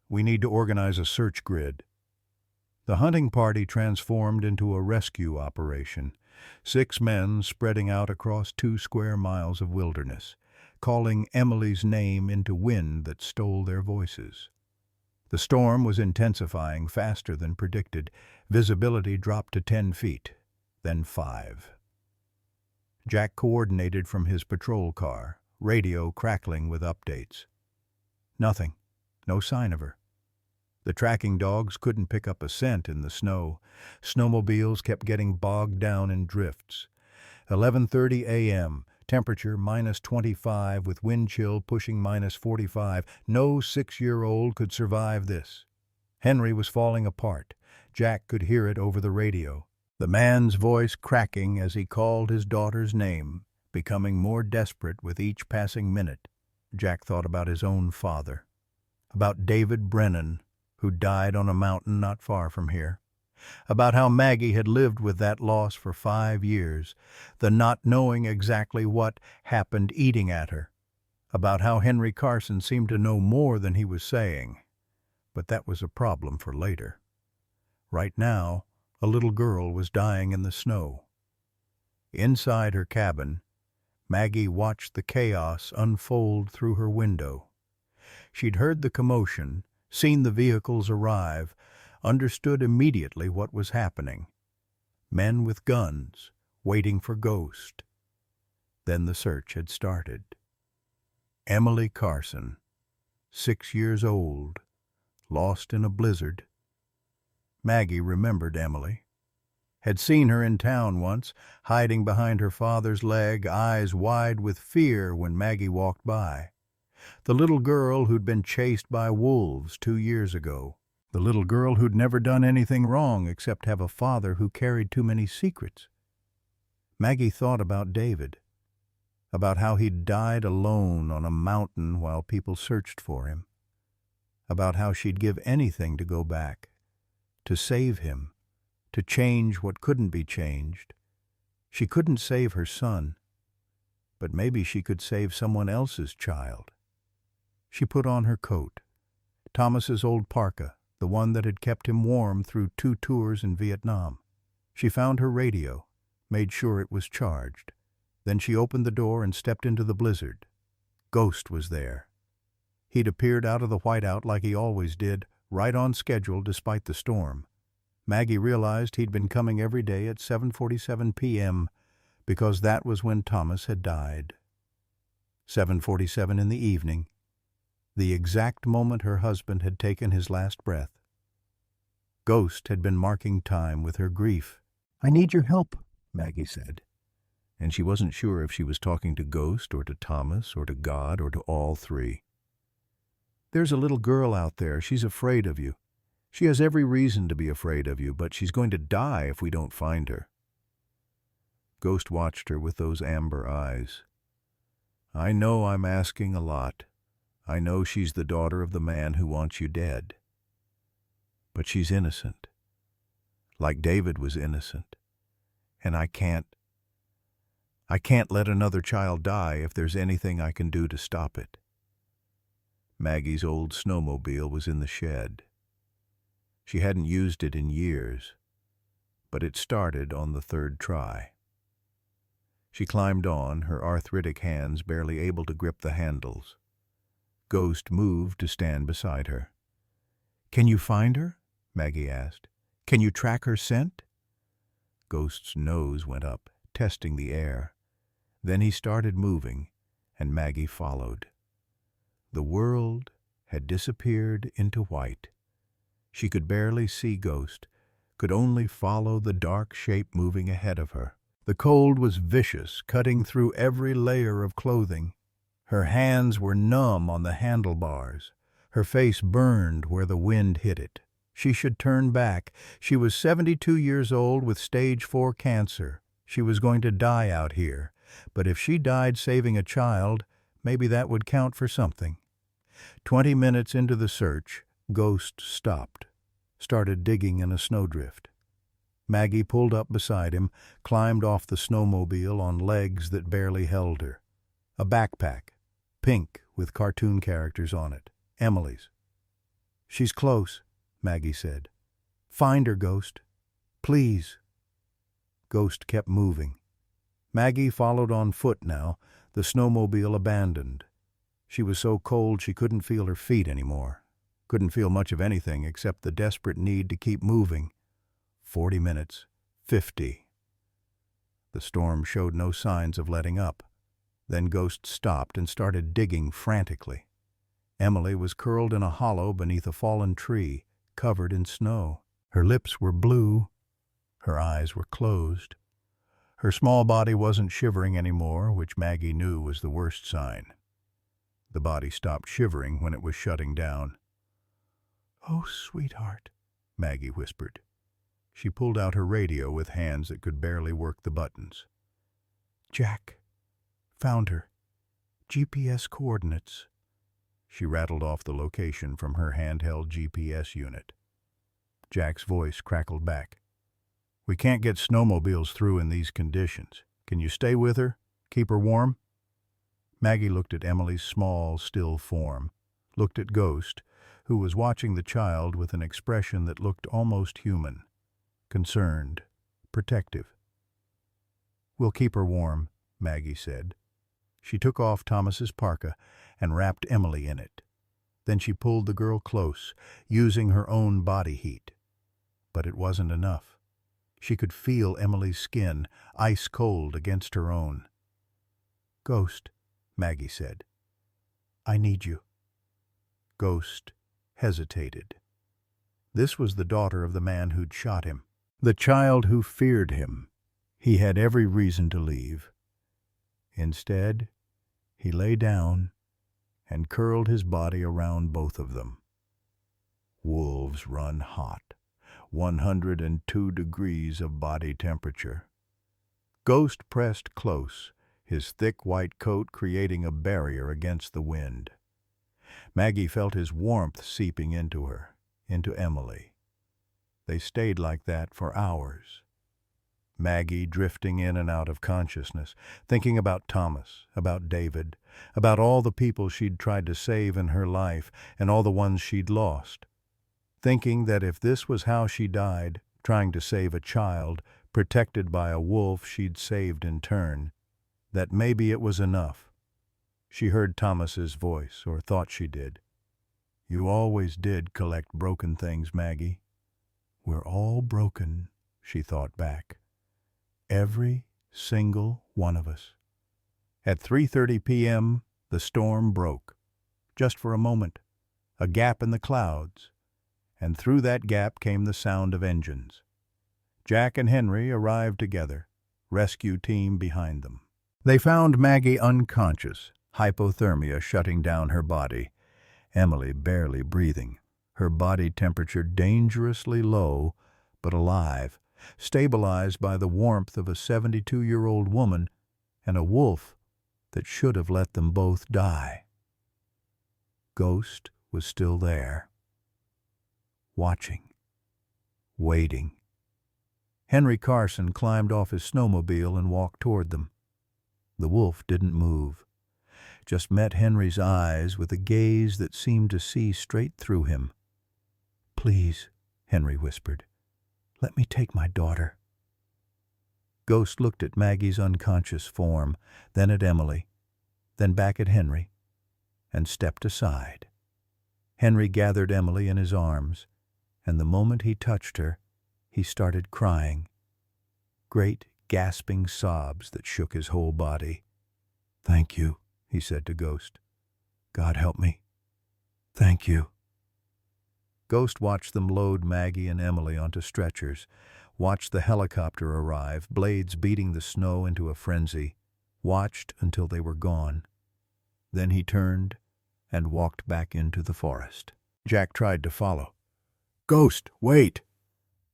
We need to organize a search grid." The hunting party transformed into a rescue operation. 6 men spreading out across 2 square miles of wilderness, calling Emily's name into wind that stole their voices. The storm was intensifying faster than predicted. Visibility dropped to 10 feet, then 5. Jack coordinated from his patrol car, radio crackling with updates. Nothing. No sign of her. The tracking dogs couldn't pick up a scent in the snow. Snowmobiles kept getting bogged down in drifts. 11:30 a.m., temperature -25 with wind chill pushing -45. No 6-year-old could survive this. Henry was falling apart. Jack could hear it over the radio. the man's voice cracking as he called his daughter's name, becoming more desperate with each passing minute. Jack thought about his own father, about David Brennan, who died on a mountain not far from here, about how Maggie had lived with that loss for 5 years, the not knowing exactly what happened eating at her, about how Henry Carson seemed to know more than he was saying. But that was a problem for later. Right now, a little girl was dying in the snow. Inside her cabin, Maggie watched the chaos unfold through her window. She'd heard the commotion, seen the vehicles arrive, understood immediately what was happening. Men with guns, waiting for Ghost. Then the search had started. Emily Carson, 6 years old, lost in a blizzard. Maggie remembered Emily. Had seen her in town once, hiding behind her father's leg, eyes wide with fear when Maggie walked by. The little girl who'd been chased by wolves 2 years ago. The little girl who'd never done anything wrong except have a father who carried too many secrets. Maggie thought about David, about how he'd died alone on a mountain while people searched for him, about how she'd give anything to go back, to save him, to change what couldn't be changed. She couldn't save her son, but maybe she could save someone else's child. She put on her coat, Thomas's old parka, the one that had kept him warm through 2 tours in Vietnam. She found her radio, made sure it was charged. Then she opened the door and stepped into the blizzard. Ghost was there. He'd appeared out of the whiteout like he always did, right on schedule despite the storm. Maggie realized he'd been coming every day at 7:47 p.m. because that was when Thomas had died. 7:47 in the evening, the exact moment her husband had taken his last breath. Ghost had been marking time with her grief. "I need your help," Maggie said. And she wasn't sure if she was talking to Ghost or to Thomas or to God or to all three. "There's a little girl out there. She's afraid of you. She has every reason to be afraid of you, but she's going to die if we don't find her." Ghost watched her with those amber eyes. "I know I'm asking a lot. I know she's the daughter of the man who wants you dead. But she's innocent, like David was innocent. And I can't let another child die if there's anything I can do to stop it." Maggie's old snowmobile was in the shed. She hadn't used it in years, but it started on the 3rd try. She climbed on, her arthritic hands barely able to grip the handles. Ghost moved to stand beside her. "Can you find her?" Maggie asked. "Can you track her scent?" Ghost's nose went up, testing the air. Then he started moving, and Maggie followed. The world had disappeared into white. She could barely see Ghost, could only follow the dark shape moving ahead of her. The cold was vicious, cutting through every layer of clothing. Her hands were numb on the handlebars. Her face burned where the wind hit it. She should turn back. She was 72 years old with stage 4 cancer. She was going to die out here. But if she died saving a child, maybe that would count for something. 20 minutes into the search, Ghost stopped, started digging in a snowdrift. Maggie pulled up beside him, climbed off the snowmobile on legs that barely held her. A backpack, pink with cartoon characters on it, Emily's. "She's close," Maggie said. "Find her, Ghost. Please." Ghost kept moving. Maggie followed on foot now, the snowmobile abandoned. She was so cold she couldn't feel her feet anymore. Couldn't feel much of anything except the desperate need to keep moving. 40 minutes. 50. The storm showed no signs of letting up. Then Ghost stopped and started digging frantically. Emily was curled in a hollow beneath a fallen tree, covered in snow. Her lips were blue. Her eyes were closed. Her small body wasn't shivering anymore, which Maggie knew was the worst sign. The body stopped shivering when it was shutting down. "Oh, sweetheart," Maggie whispered. She pulled out her radio with hands that could barely work the buttons. "Jack. Found her. GPS coordinates." She rattled off the location from her handheld GPS unit. Jack's voice crackled back. "We can't get snowmobiles through in these conditions. Can you stay with her? Keep her warm?" Maggie looked at Emily's small, still form, looked at Ghost, who was watching the child with an expression that looked almost human, concerned, protective. "We'll keep her warm," Maggie said. She took off Thomas's parka and wrapped Emily in it. Then she pulled the girl close, using her own body heat. But it wasn't enough. She could feel Emily's skin, ice cold against her own. "Ghost," Maggie said. "I need you." Ghost hesitated. This was the daughter of the man who'd shot him, the child who feared him. He had every reason to leave. Instead, he lay down and curled his body around both of them. Wolves run hot, 102 degrees of body temperature. Ghost pressed close, his thick white coat creating a barrier against the wind. Maggie felt his warmth seeping into her, into Emily. They stayed like that for hours. Maggie drifting in and out of consciousness, thinking about Thomas, about David, about all the people she'd tried to save in her life and all the ones she'd lost. Thinking that if this was how she died, trying to save a child, protected by a wolf she'd saved in turn, that maybe it was enough. She heard Thomas's voice, or thought she did. "You always did collect broken things, Maggie." "We're all broken," she thought back. "Every single one of us." At 3:30 p.m., the storm broke. Just for a moment, a gap in the clouds, and through that gap came the sound of engines. Jack and Henry arrived together, rescue team behind them. They found Maggie unconscious, hypothermia shutting down her body, Emily barely breathing, her body temperature dangerously low, but alive, stabilized by the warmth of a 72-year-old woman and a wolf that should have let them both die. Ghost was still there, watching, waiting. Henry Carson climbed off his snowmobile and walked toward them. The wolf didn't move, just met Henry's eyes with a gaze that seemed to see straight through him. "Please," Henry whispered, "let me take my daughter." Ghost looked at Maggie's unconscious form, then at Emily, then back at Henry, and stepped aside. Henry gathered Emily in his arms, and the moment he touched her, he started crying. Great, gasping sobs that shook his whole body. "Thank you," he said to Ghost. "God help me. Thank you." Ghost watched them load Maggie and Emily onto stretchers, watched the helicopter arrive, blades beating the snow into a frenzy, watched until they were gone. Then he turned and walked back into the forest. Jack tried to follow. "Ghost, wait!"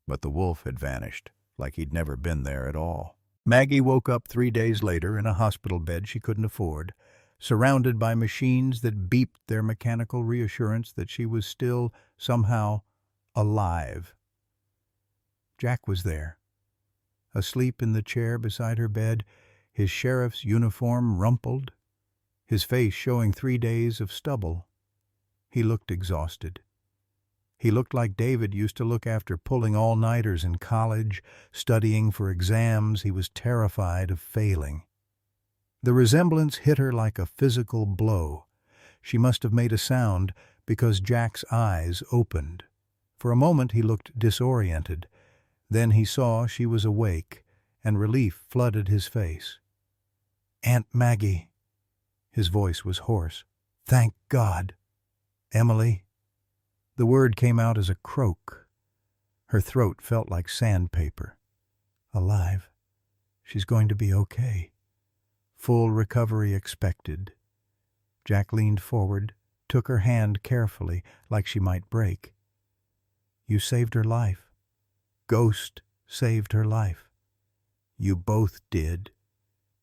But the wolf had vanished, like he'd never been there at all. Maggie woke up 3 days later in a hospital bed she couldn't afford, surrounded by machines that beeped their mechanical reassurance that she was still, somehow, alive. Jack was there, asleep in the chair beside her bed, his sheriff's uniform rumpled, his face showing 3 days of stubble. He looked exhausted. He looked like David used to look after pulling all-nighters in college, studying for exams he was terrified of failing. The resemblance hit her like a physical blow. She must have made a sound because Jack's eyes opened. For a moment he looked disoriented. Then he saw she was awake, and relief flooded his face. "Aunt Maggie." His voice was hoarse. "Thank God." "Emily." The word came out as a croak. Her throat felt like sandpaper. "Alive. She's going to be okay. Full recovery expected." Jack leaned forward, took her hand carefully, like she might break. "You saved her life. Ghost saved her life. You both did.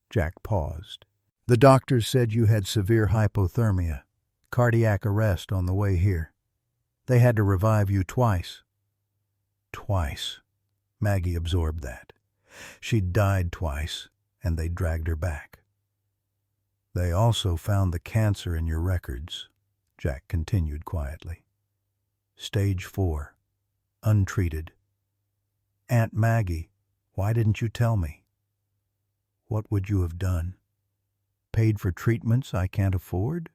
Jack paused. The doctors said you had severe hypothermia, cardiac arrest on the way here. They had to revive you twice. Twice. Maggie absorbed that. She'd died twice, and they dragged her back. They also found the cancer in your records, Jack continued quietly. Stage 4. Untreated. Aunt Maggie, why didn't you tell me? What would you have done? Paid for treatments I can't afford?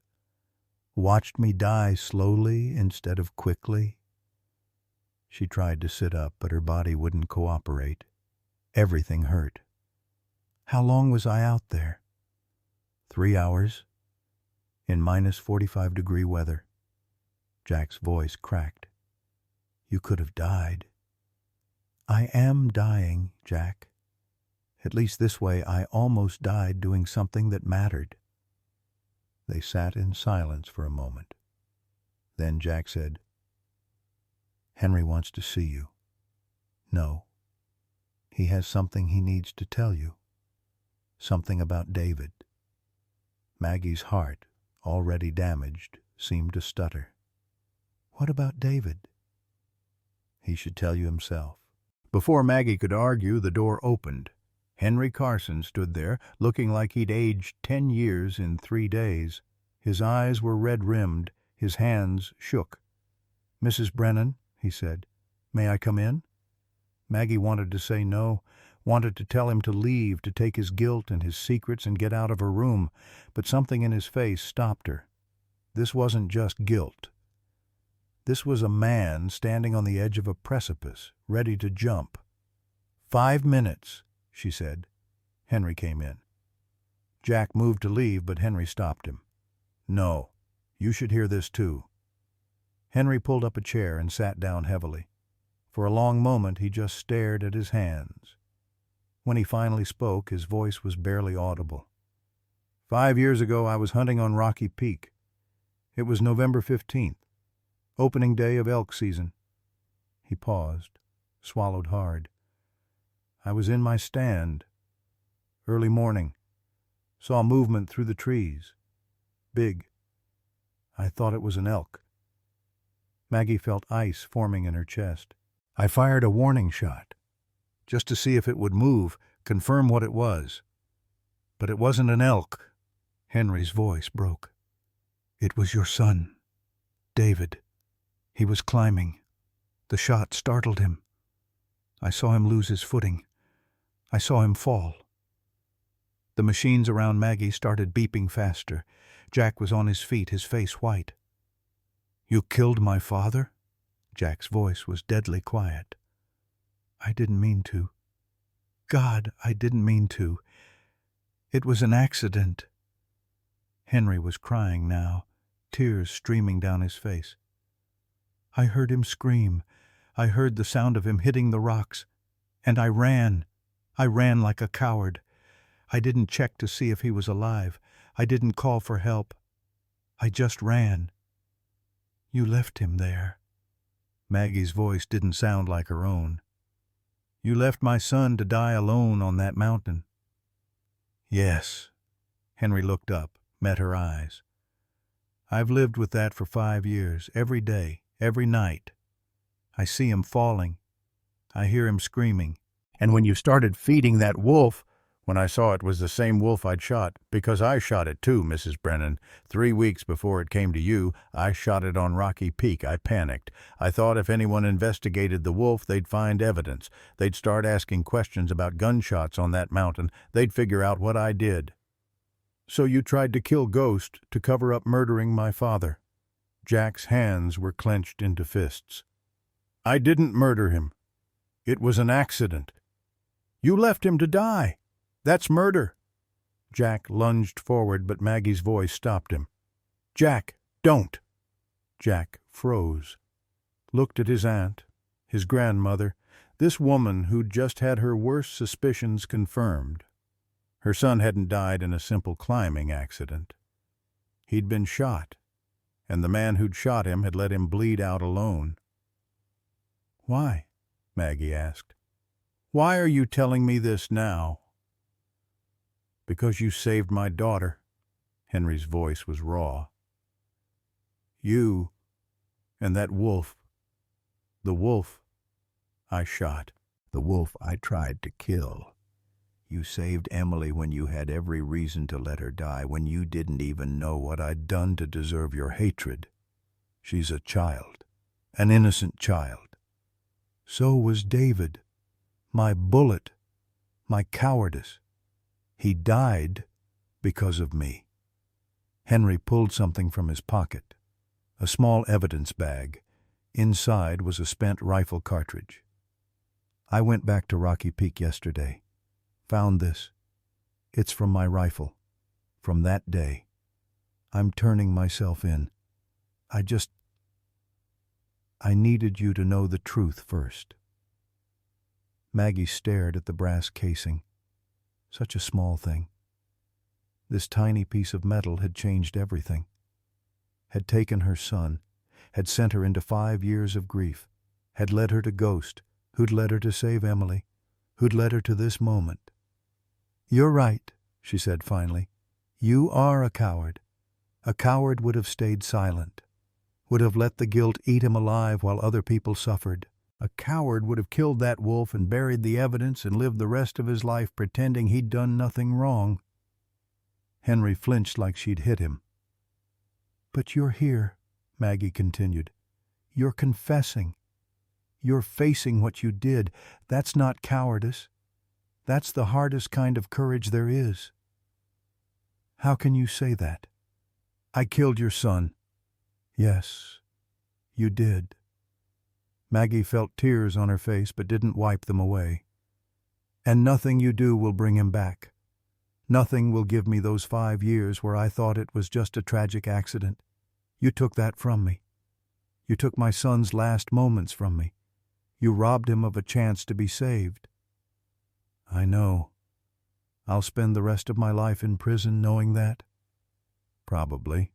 Watched me die slowly instead of quickly? She tried to sit up, but her body wouldn't cooperate. Everything hurt. How long was I out there? 3 hours. In -45-degree weather. Jack's voice cracked. You could have died. I am dying, Jack. At least this way I almost died doing something that mattered. They sat in silence for a moment. Then Jack said, Henry wants to see you. No. He has something he needs to tell you. Something about David. Maggie's heart, already damaged, seemed to stutter. What about David? He should tell you himself. Before Maggie could argue, the door opened. Henry Carson stood there, looking like he'd aged 10 years in 3 days. His eyes were red-rimmed, his hands shook. Mrs. Brennan, he said, may I come in? Maggie wanted to say no, wanted to tell him to leave, to take his guilt and his secrets and get out of her room, but something in his face stopped her. This wasn't just guilt. This was a man standing on the edge of a precipice, ready to jump. 5 minutes, she said. Henry came in. Jack moved to leave, but Henry stopped him. No, you should hear this too. Henry pulled up a chair and sat down heavily. For a long moment he just stared at his hands. When he finally spoke, his voice was barely audible. 5 years ago I was hunting on Rocky Peak. It was November 15th, opening day of elk season. He paused, swallowed hard. I was in my stand. Early morning. Saw movement through the trees. Big. I thought it was an elk. Maggie felt ice forming in her chest. I fired a warning shot, just to see if it would move, confirm what it was. But it wasn't an elk. Henry's voice broke. It was your son, David. He was climbing. The shot startled him. I saw him lose his footing. I saw him fall. The machines around Maggie started beeping faster. Jack was on his feet, his face white. You killed my father? Jack's voice was deadly quiet. I didn't mean to. God, I didn't mean to. It was an accident. Henry was crying now, tears streaming down his face. I heard him scream. I heard the sound of him hitting the rocks. And I ran. I ran like a coward. I didn't check to see if he was alive. I didn't call for help. I just ran. You left him there. Maggie's voice didn't sound like her own. You left my son to die alone on that mountain. Yes. Henry looked up, met her eyes. I've lived with that for 5 years, every day, every night. I see him falling. I hear him screaming. And when you started feeding that wolf, when I saw it was the same wolf I'd shot, because I shot it too, Mrs. Brennan. 3 weeks before it came to you, I shot it on Rocky Peak. I panicked. I thought if anyone investigated the wolf, they'd find evidence. They'd start asking questions about gunshots on that mountain. They'd figure out what I did. So you tried to kill Ghost to cover up murdering my father. Jack's hands were clenched into fists. I didn't murder him. It was an accident. You left him to die. That's murder. Jack lunged forward, but Maggie's voice stopped him. Jack, don't. Jack froze, looked at his aunt, his grandmother, this woman who'd just had her worst suspicions confirmed. Her son hadn't died in a simple climbing accident. He'd been shot, and the man who'd shot him had let him bleed out alone. Why? Maggie asked. "Why are you telling me this now?" "Because you saved my daughter." Henry's voice was raw. "You and that wolf. The wolf I shot. The wolf I tried to kill. You saved Emily when you had every reason to let her die, when you didn't even know what I'd done to deserve your hatred. She's a child, an innocent child. So was David. My bullet, my cowardice. He died because of me." Henry pulled something from his pocket, a small evidence bag. Inside was a spent rifle cartridge. "I went back to Rocky Peak yesterday. Found this. It's from my rifle. From that day. I'm turning myself in. I needed you to know the truth first." Maggie stared at the brass casing. Such a small thing. This tiny piece of metal had changed everything. Had taken her son, had sent her into 5 years of grief, had led her to Ghost, who'd led her to save Emily, who'd led her to this moment. "You're right," she said finally. "You are a coward. A coward would have stayed silent, would have let the guilt eat him alive while other people suffered. A coward would have killed that wolf and buried the evidence and lived the rest of his life pretending he'd done nothing wrong." Henry flinched like she'd hit him. "But you're here," Maggie continued. "You're confessing. You're facing what you did. That's not cowardice. That's the hardest kind of courage there is." "How can you say that?" "I killed your son." "Yes, you did." Maggie felt tears on her face but didn't wipe them away. "And nothing you do will bring him back. Nothing will give me those 5 years where I thought it was just a tragic accident. You took that from me. You took my son's last moments from me. You robbed him of a chance to be saved." "I know. I'll spend the rest of my life in prison knowing that?" "Probably.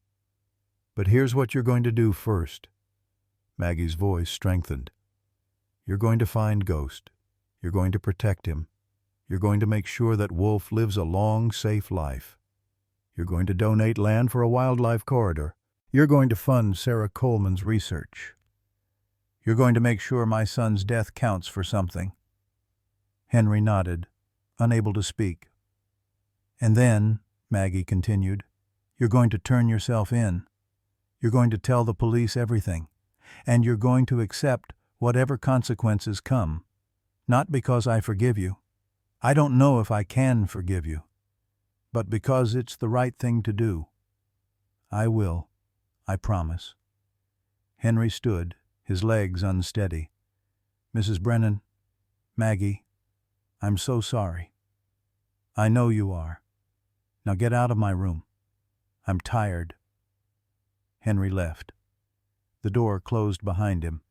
But here's what you're going to do first." Maggie's voice strengthened. "You're going to find Ghost. You're going to protect him. You're going to make sure that Wolf lives a long, safe life. You're going to donate land for a wildlife corridor. You're going to fund Sarah Coleman's research. You're going to make sure my son's death counts for something." Henry nodded, unable to speak. "And then," Maggie continued, "you're going to turn yourself in. You're going to tell the police everything. And you're going to accept whatever consequences come. Not because I forgive you. I don't know if I can forgive you. But because it's the right thing to do. I will. I promise." Henry stood, his legs unsteady. "Mrs. Brennan, Maggie, I'm so sorry. I know you are. Now get out of my room. I'm tired." Henry left. The door closed behind him.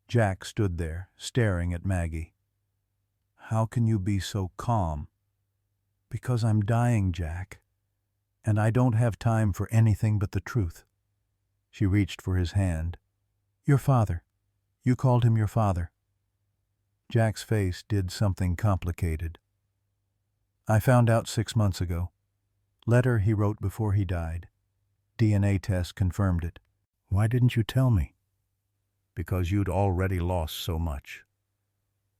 Jack stood there, staring at Maggie. "How can you be so calm?" "Because I'm dying, Jack. And I don't have time for anything but the truth." She reached for his hand. "Your father. You called him your father." Jack's face did something complicated. "I found out 6 months ago. Letter he wrote before he died. DNA test confirmed it." "Why didn't you tell me?" "Because you'd already lost so much.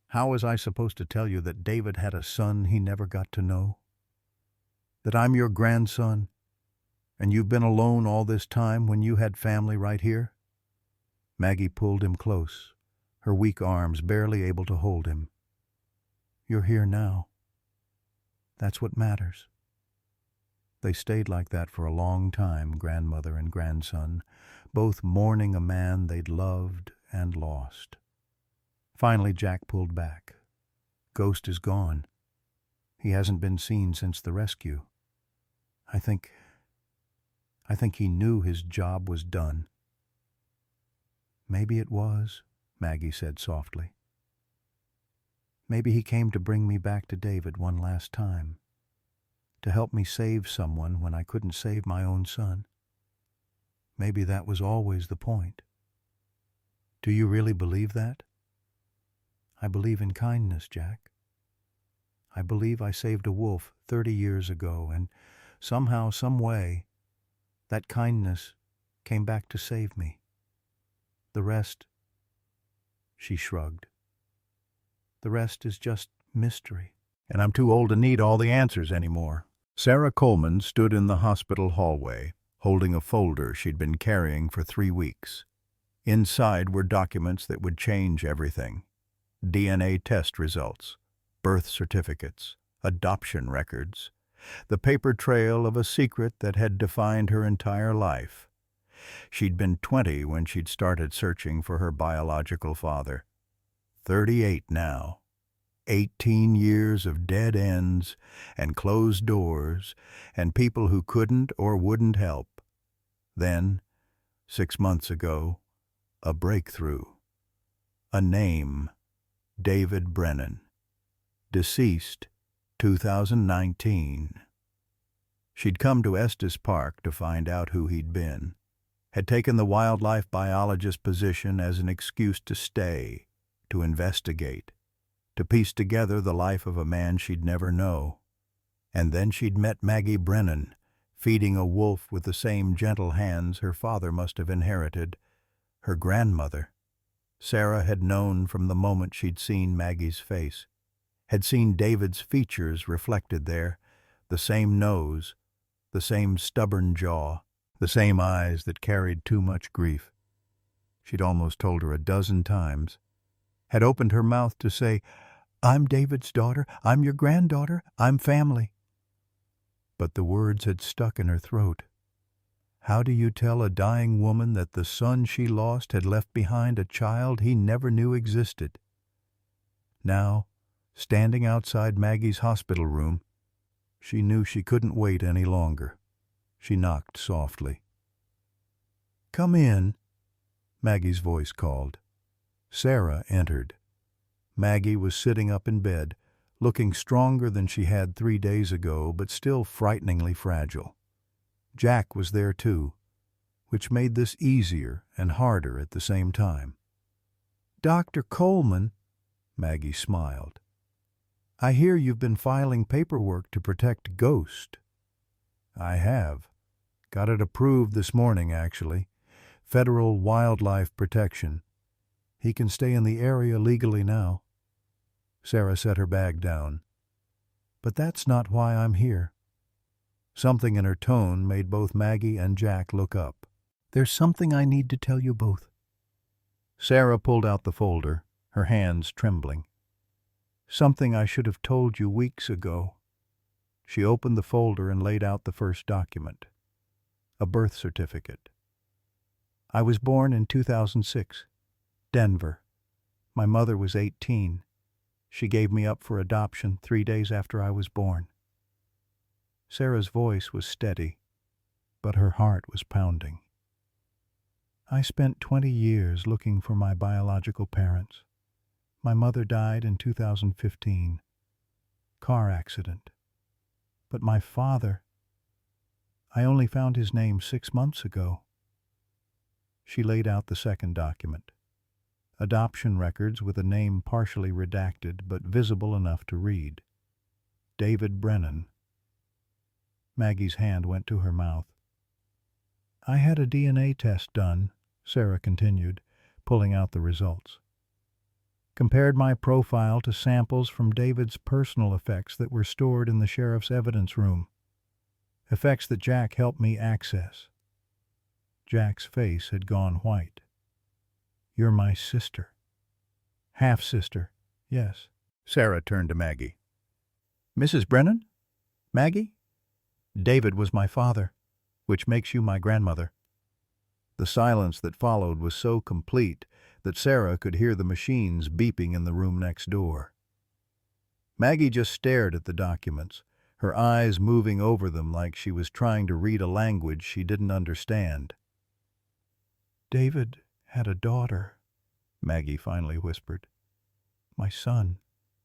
How was I supposed to tell you that David had a son he never got to know? That I'm your grandson, and you've been alone all this time when you had family right here?" Maggie pulled him close, her weak arms barely able to hold him. "You're here now. That's what matters." They stayed like that for a long time, grandmother and grandson, both mourning a man they'd loved and lost. Finally, Jack pulled back. "Ghost is gone. He hasn't been seen since the rescue. I think he knew his job was done." "Maybe it was," Maggie said softly. "Maybe he came to bring me back to David one last time. To help me save someone when I couldn't save my own son. Maybe that was always the point." "Do you really believe that?" I believe in kindness, Jack. I believe I saved a wolf 30 years ago, and somehow, some way, that kindness came back to save me. The rest, she shrugged. The rest is just mystery. And I'm too old to need all the answers anymore. Sarah Coleman stood in the hospital hallway, holding a folder she'd been carrying for 3 weeks. Inside were documents that would change everything. DNA test results, birth certificates, adoption records, the paper trail of a secret that had defined her entire life. She'd been 20 when she'd started searching for her biological father. 38 now. 18 years of dead ends and closed doors and people who couldn't or wouldn't help. Then, 6 months ago, a breakthrough. A name, David Brennan. Deceased, 2019. She'd come to Estes Park to find out who he'd been, had taken the wildlife biologist position as an excuse to stay, to investigate, to piece together the life of a man she'd never know. And then she'd met Maggie Brennan, feeding a wolf with the same gentle hands her father must have inherited, her grandmother. Sarah had known from the moment she'd seen Maggie's face, had seen David's features reflected there, the same nose, the same stubborn jaw, the same eyes that carried too much grief. She'd almost told her a dozen times, had opened her mouth to say, "I'm David's daughter, I'm your granddaughter, I'm family." But the words had stuck in her throat. How do you tell a dying woman that the son she lost had left behind a child he never knew existed? Now, standing outside Maggie's hospital room, she knew she couldn't wait any longer. She knocked softly. "Come in," Maggie's voice called. Sarah entered. Maggie was sitting up in bed, looking stronger than she had 3 days ago, but still frighteningly fragile. Jack was there too, which made this easier and harder at the same time. "Dr. Coleman," Maggie smiled, "I hear you've been filing paperwork to protect Ghost." "I have. Got it approved this morning, actually. Federal wildlife protection. He can stay in the area legally now." Sarah set her bag down. "But that's not why I'm here." Something in her tone made both Maggie and Jack look up. "There's something I need to tell you both." Sarah pulled out the folder, her hands trembling. "Something I should have told you weeks ago." She opened the folder and laid out the first document. A birth certificate. "I was born in 2006. Denver. My mother was 18. She gave me up for adoption 3 days after I was born." Sarah's voice was steady, but her heart was pounding. "I spent 20 years looking for my biological parents. My mother died in 2015. Car accident. But my father, I only found his name 6 months ago." She laid out the second document. Adoption records with a name partially redacted but visible enough to read. David Brennan. Maggie's hand went to her mouth. "I had a DNA test done," Sarah continued, pulling out the results. "Compared my profile to samples from David's personal effects that were stored in the sheriff's evidence room. Effects that Jack helped me access." Jack's face had gone white. "You're my sister." "Half-sister, yes." Sarah turned to Maggie. "Mrs. Brennan? Maggie? David was my father, which makes you my grandmother." The silence that followed was so complete that Sarah could hear the machines beeping in the room next door. Maggie just stared at the documents, her eyes moving over them like she was trying to read a language she didn't understand. "David had a daughter," Maggie finally whispered. "My son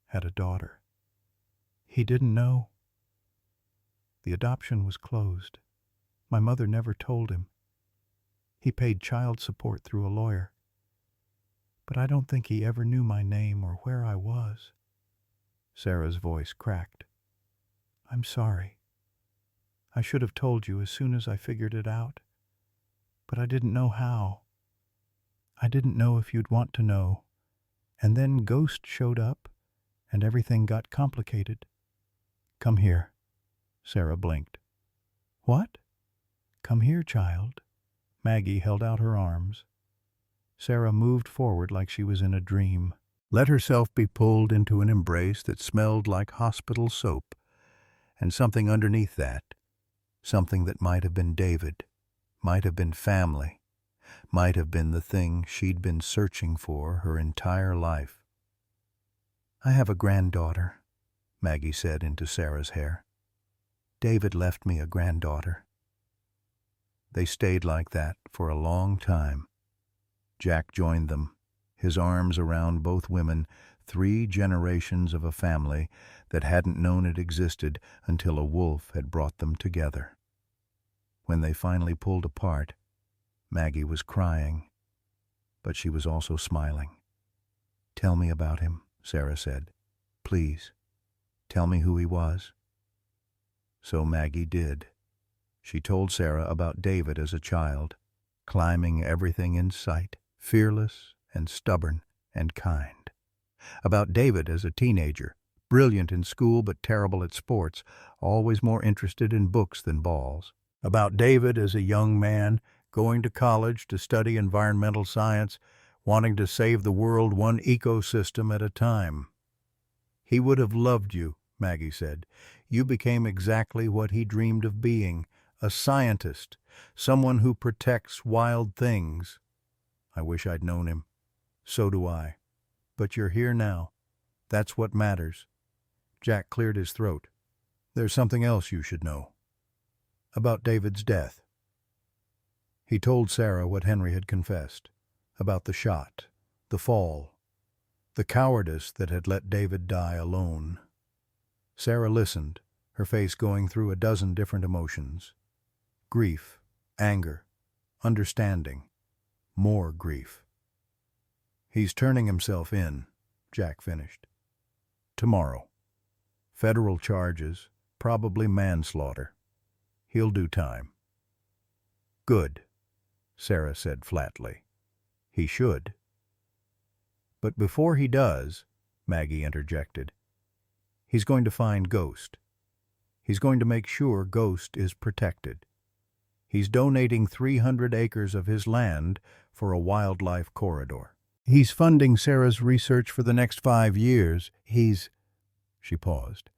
had a daughter. He didn't know. The adoption was closed. My mother never told him. He paid child support through a lawyer. but I don't think he ever knew my name or where I was." Sarah's voice cracked. "I'm sorry. I should have told you as soon as I figured it out. But I didn't know how. I didn't know if you'd want to know. And then Ghost showed up, and everything got complicated." "Come here." Sarah blinked. "What?" "Come here, child." Maggie held out her arms. Sarah moved forward like she was in a dream, let herself be pulled into an embrace that smelled like hospital soap, and something underneath that, something that might have been David, might have been family, might have been the thing she'd been searching for her entire life. "I have a granddaughter," Maggie said into Sarah's hair. "David left me a granddaughter." They stayed like that for a long time. Jack joined them, his arms around both women, 3 generations of a family that hadn't known it existed until a wolf had brought them together. When they finally pulled apart, Maggie was crying, but she was also smiling. "Tell me about him," Sarah said. "Please, tell me who he was." So Maggie did. She told Sarah about David as a child, climbing everything in sight, fearless and stubborn and kind. About David as a teenager, brilliant in school but terrible at sports, always more interested in books than balls. About David as a young man, going to college to study environmental science, wanting to save the world one ecosystem at a time. "He would have loved you," Maggie said. "You became exactly what he dreamed of being, a scientist, someone who protects wild things." "I wish I'd known him." "So do I. But you're here now. That's what matters." Jack cleared his throat. "There's something else you should know. About David's death." He told Sarah what Henry had confessed, about the shot, the fall, the cowardice that had let David die alone. Sarah listened, her face going through a dozen different emotions. Grief, anger, understanding, more grief. "He's turning himself in," Jack finished. "Tomorrow. Federal charges, probably manslaughter. He'll do time." "Good," Sarah said flatly. "He should." "But before he does," Maggie interjected, "he's going to find Ghost. He's going to make sure Ghost is protected. He's donating 300 acres of his land for a wildlife corridor. He's funding Sarah's research for the next 5 years. She paused.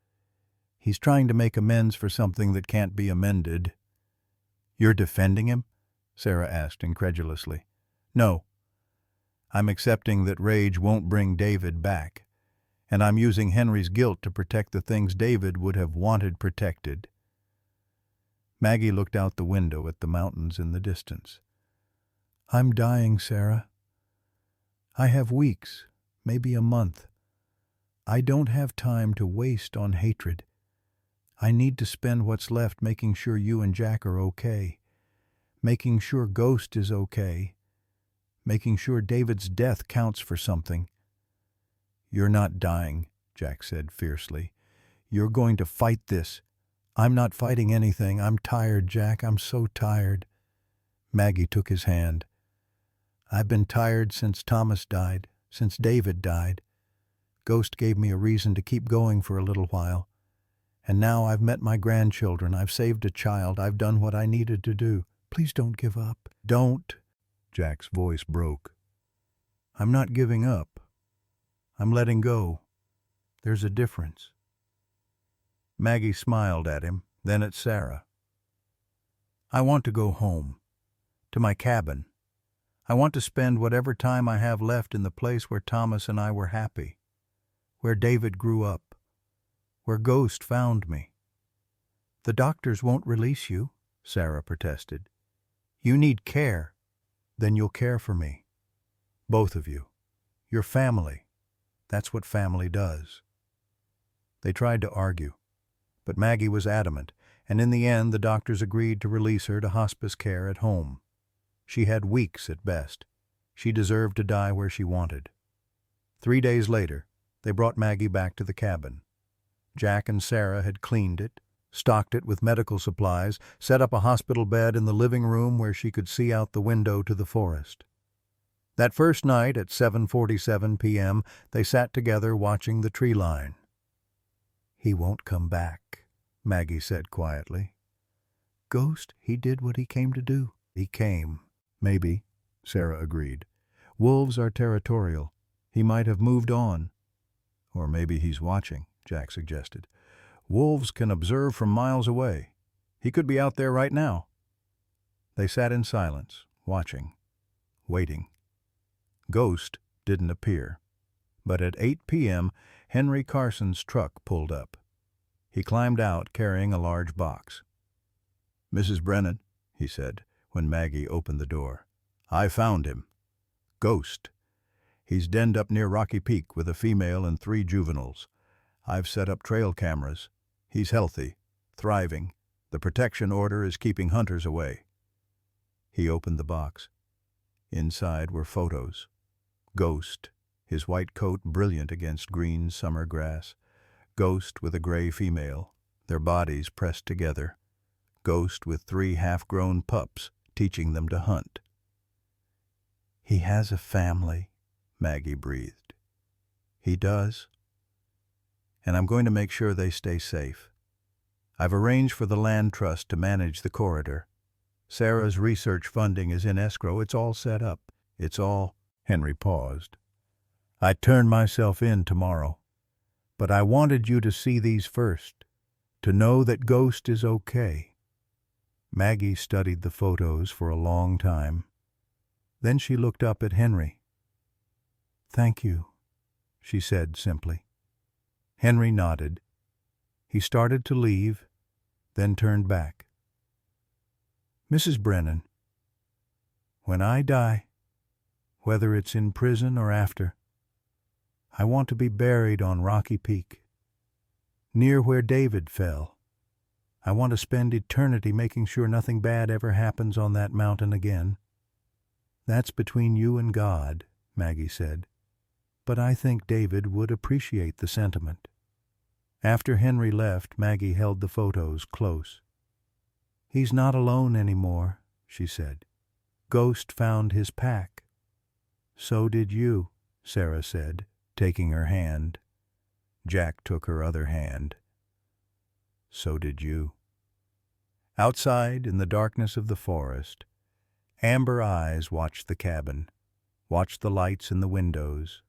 "He's trying to make amends for something that can't be amended." "You're defending him?" Sarah asked incredulously. "No. I'm accepting that rage won't bring David back, and I'm using Henry's guilt to protect the things David would have wanted protected." Maggie looked out the window at the mountains in the distance. "I'm dying, Sarah. I have weeks, maybe a month. I don't have time to waste on hatred. I need to spend what's left making sure you and Jack are okay, making sure Ghost is okay, making sure David's death counts for something." "You're not dying," Jack said fiercely. "You're going to fight this." "I'm not fighting anything. I'm tired, Jack. I'm so tired." Maggie took his hand. "I've been tired since Thomas died, since David died. Ghost gave me a reason to keep going for a little while. And now I've met my grandchildren. I've saved a child. I've done what I needed to do. Please don't give up." "Don't." Jack's voice broke. "I'm not giving up. I'm letting go. There's a difference." Maggie smiled at him, then at Sarah. "I want to go home, to my cabin. I want to spend whatever time I have left in the place where Thomas and I were happy, where David grew up, where Ghost found me." "The doctors won't release you," Sarah protested. "You need care. Then you'll care for me. Both of you. Your family. That's what family does." They tried to argue, but Maggie was adamant, and in the end the doctors agreed to release her to hospice care at home. She had weeks at best. She deserved to die where she wanted. 3 days later, they brought Maggie back to the cabin. Jack and Sarah had cleaned it, stocked it with medical supplies, set up a hospital bed in the living room where she could see out the window to the forest. That first night at 7:47 p.m., they sat together watching the tree line. "He won't come back," Maggie said quietly. "Ghost, he did what he came to do." "He came." "Maybe," Sarah agreed. "Wolves are territorial. He might have moved on." "Or maybe he's watching," Jack suggested. "Wolves can observe from miles away. He could be out there right now." They sat in silence, watching, waiting. Ghost didn't appear. But at 8 p.m., Henry Carson's truck pulled up. He climbed out carrying a large box. "Mrs. Brennan," he said, when Maggie opened the door, "I found him. Ghost. He's denned up near Rocky Peak with a female and 3 juveniles. I've set up trail cameras. He's healthy, thriving. The protection order is keeping hunters away." He opened the box. Inside were photos. Ghost, his white coat brilliant against green summer grass. Ghost with a gray female, their bodies pressed together. Ghost with 3 half-grown pups, teaching them to hunt. "He has a family," Maggie breathed. "He does. And I'm going to make sure they stay safe. I've arranged for the land trust to manage the corridor. Sarah's research funding is in escrow. It's all set up. It's all—" Henry paused. "I turn myself in tomorrow. But I wanted you to see these first, to know that Ghost is okay." Maggie studied the photos for a long time. Then she looked up at Henry. "Thank you," she said simply. Henry nodded. He started to leave, then turned back. "Mrs. Brennan, when I die, whether it's in prison or after, I want to be buried on Rocky Peak, near where David fell. I want to spend eternity making sure nothing bad ever happens on that mountain again." "That's between you and God," Maggie said. "But I think David would appreciate the sentiment." After Henry left, Maggie held the photos close. "He's not alone anymore," she said. "Ghost found his pack." "So did you," Sarah said, taking her hand. Jack took her other hand. "So did you." Outside, in the darkness of the forest, amber eyes watched the cabin, watched the lights in the windows,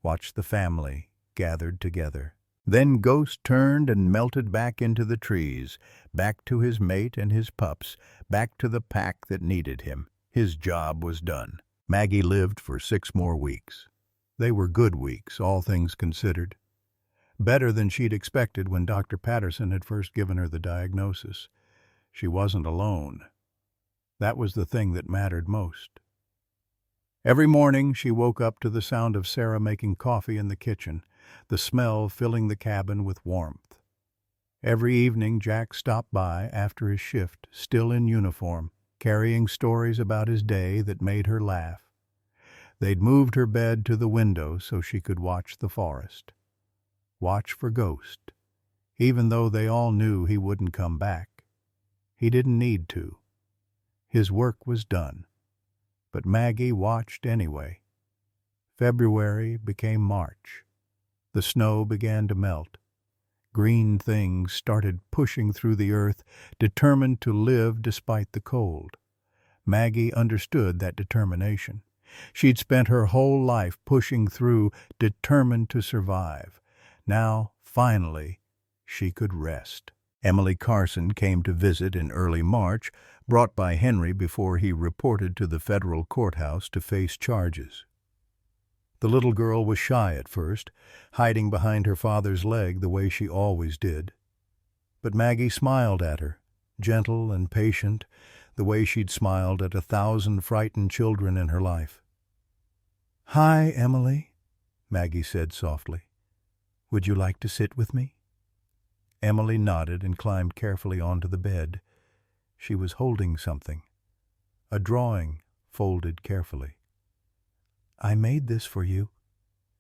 watched the family gathered together. Then Ghost turned and melted back into the trees, back to his mate and his pups, back to the pack that needed him. His job was done. Maggie lived for 6 more weeks. They were good weeks, all things considered. Better than she'd expected when Dr. Patterson had first given her the diagnosis. She wasn't alone. That was the thing that mattered most. Every morning she woke up to the sound of Sarah making coffee in the kitchen, the smell filling the cabin with warmth. Every evening Jack stopped by after his shift, still in uniform, carrying stories about his day that made her laugh. They'd moved her bed to the window so she could watch the forest. Watch for Ghost, even though they all knew he wouldn't come back. He didn't need to. His work was done. But Maggie watched anyway. February became March. The snow began to melt. Green things started pushing through the earth, determined to live despite the cold. Maggie understood that determination. She'd spent her whole life pushing through, determined to survive. Now, finally, she could rest. Emily Carson came to visit in early March, brought by Henry before he reported to the federal courthouse to face charges. The little girl was shy at first, hiding behind her father's leg the way she always did. But Maggie smiled at her, gentle and patient, the way she'd smiled at 1,000 frightened children in her life. "Hi, Emily," Maggie said softly. "Would you like to sit with me?" Emily nodded and climbed carefully onto the bed. She was holding something, a drawing folded carefully. I made this for you,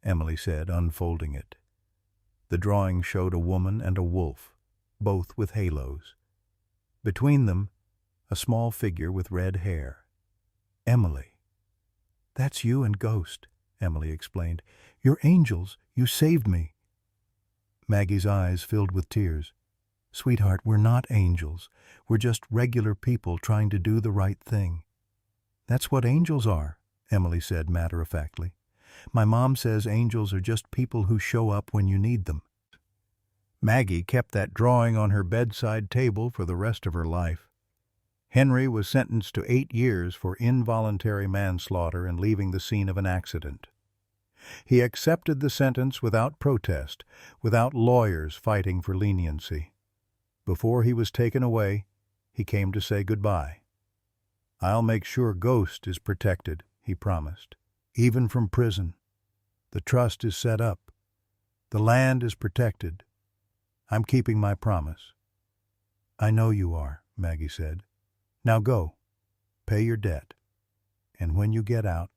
Emily said, unfolding it. The drawing showed a woman and a wolf, both with halos. Between them, a small figure with red hair. Emily. That's you and Ghost, Emily explained. You're angels. You saved me. Maggie's eyes filled with tears. Sweetheart, we're not angels. We're just regular people trying to do the right thing. That's what angels are, Emily said matter-of-factly. My mom says angels are just people who show up when you need them. Maggie kept that drawing on her bedside table for the rest of her life. Henry was sentenced to 8 years for involuntary manslaughter and leaving the scene of an accident. He accepted the sentence without protest, without lawyers fighting for leniency. Before he was taken away, he came to say goodbye. I'll make sure Ghost is protected, he promised, even from prison. The trust is set up. The land is protected. I'm keeping my promise. I know you are, Maggie said. Now go. Pay your debt. And when you get out,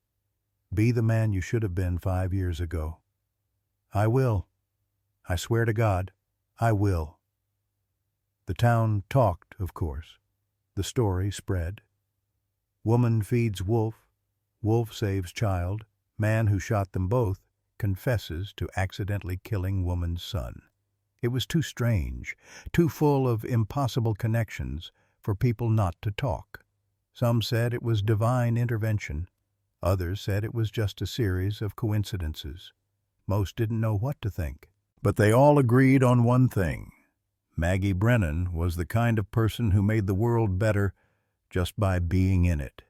be the man you should have been 5 years ago. I will. I swear to God, I will. The town talked, of course. The story spread. Woman feeds wolf. Wolf saves child. Man who shot them both confesses to accidentally killing woman's son. It was too strange, too full of impossible connections for people not to talk. Some said it was divine intervention. Others said it was just a series of coincidences. Most didn't know what to think. But they all agreed on one thing. Maggie Brennan was the kind of person who made the world better just by being in it.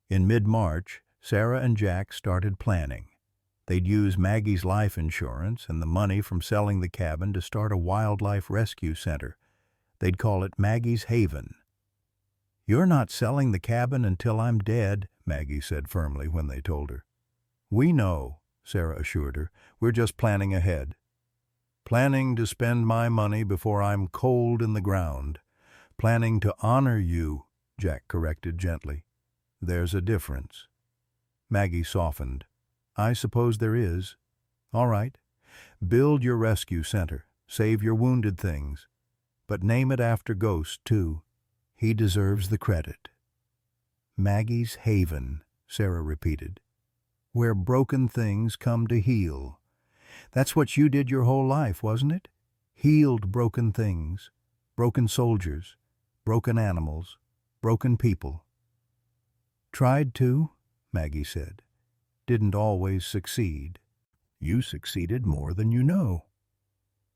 In mid-March, Sarah and Jack started planning. They'd use Maggie's life insurance and the money from selling the cabin to start a wildlife rescue center. They'd call it Maggie's Haven. You're not selling the cabin until I'm dead, Maggie said firmly when they told her. We know, Sarah assured her. We're just planning ahead. Planning to spend my money before I'm cold in the ground. Planning to honor you, Jack corrected gently. There's a difference. Maggie softened. I suppose there is. All right. Build your rescue center. Save your wounded things. But name it after Ghost, too. He deserves the credit. Maggie's Haven, Sarah repeated. Where broken things come to heal. That's what you did your whole life, wasn't it? Healed broken things, broken soldiers, broken animals, broken people. Tried to, Maggie said. Didn't always succeed. You succeeded more than you know.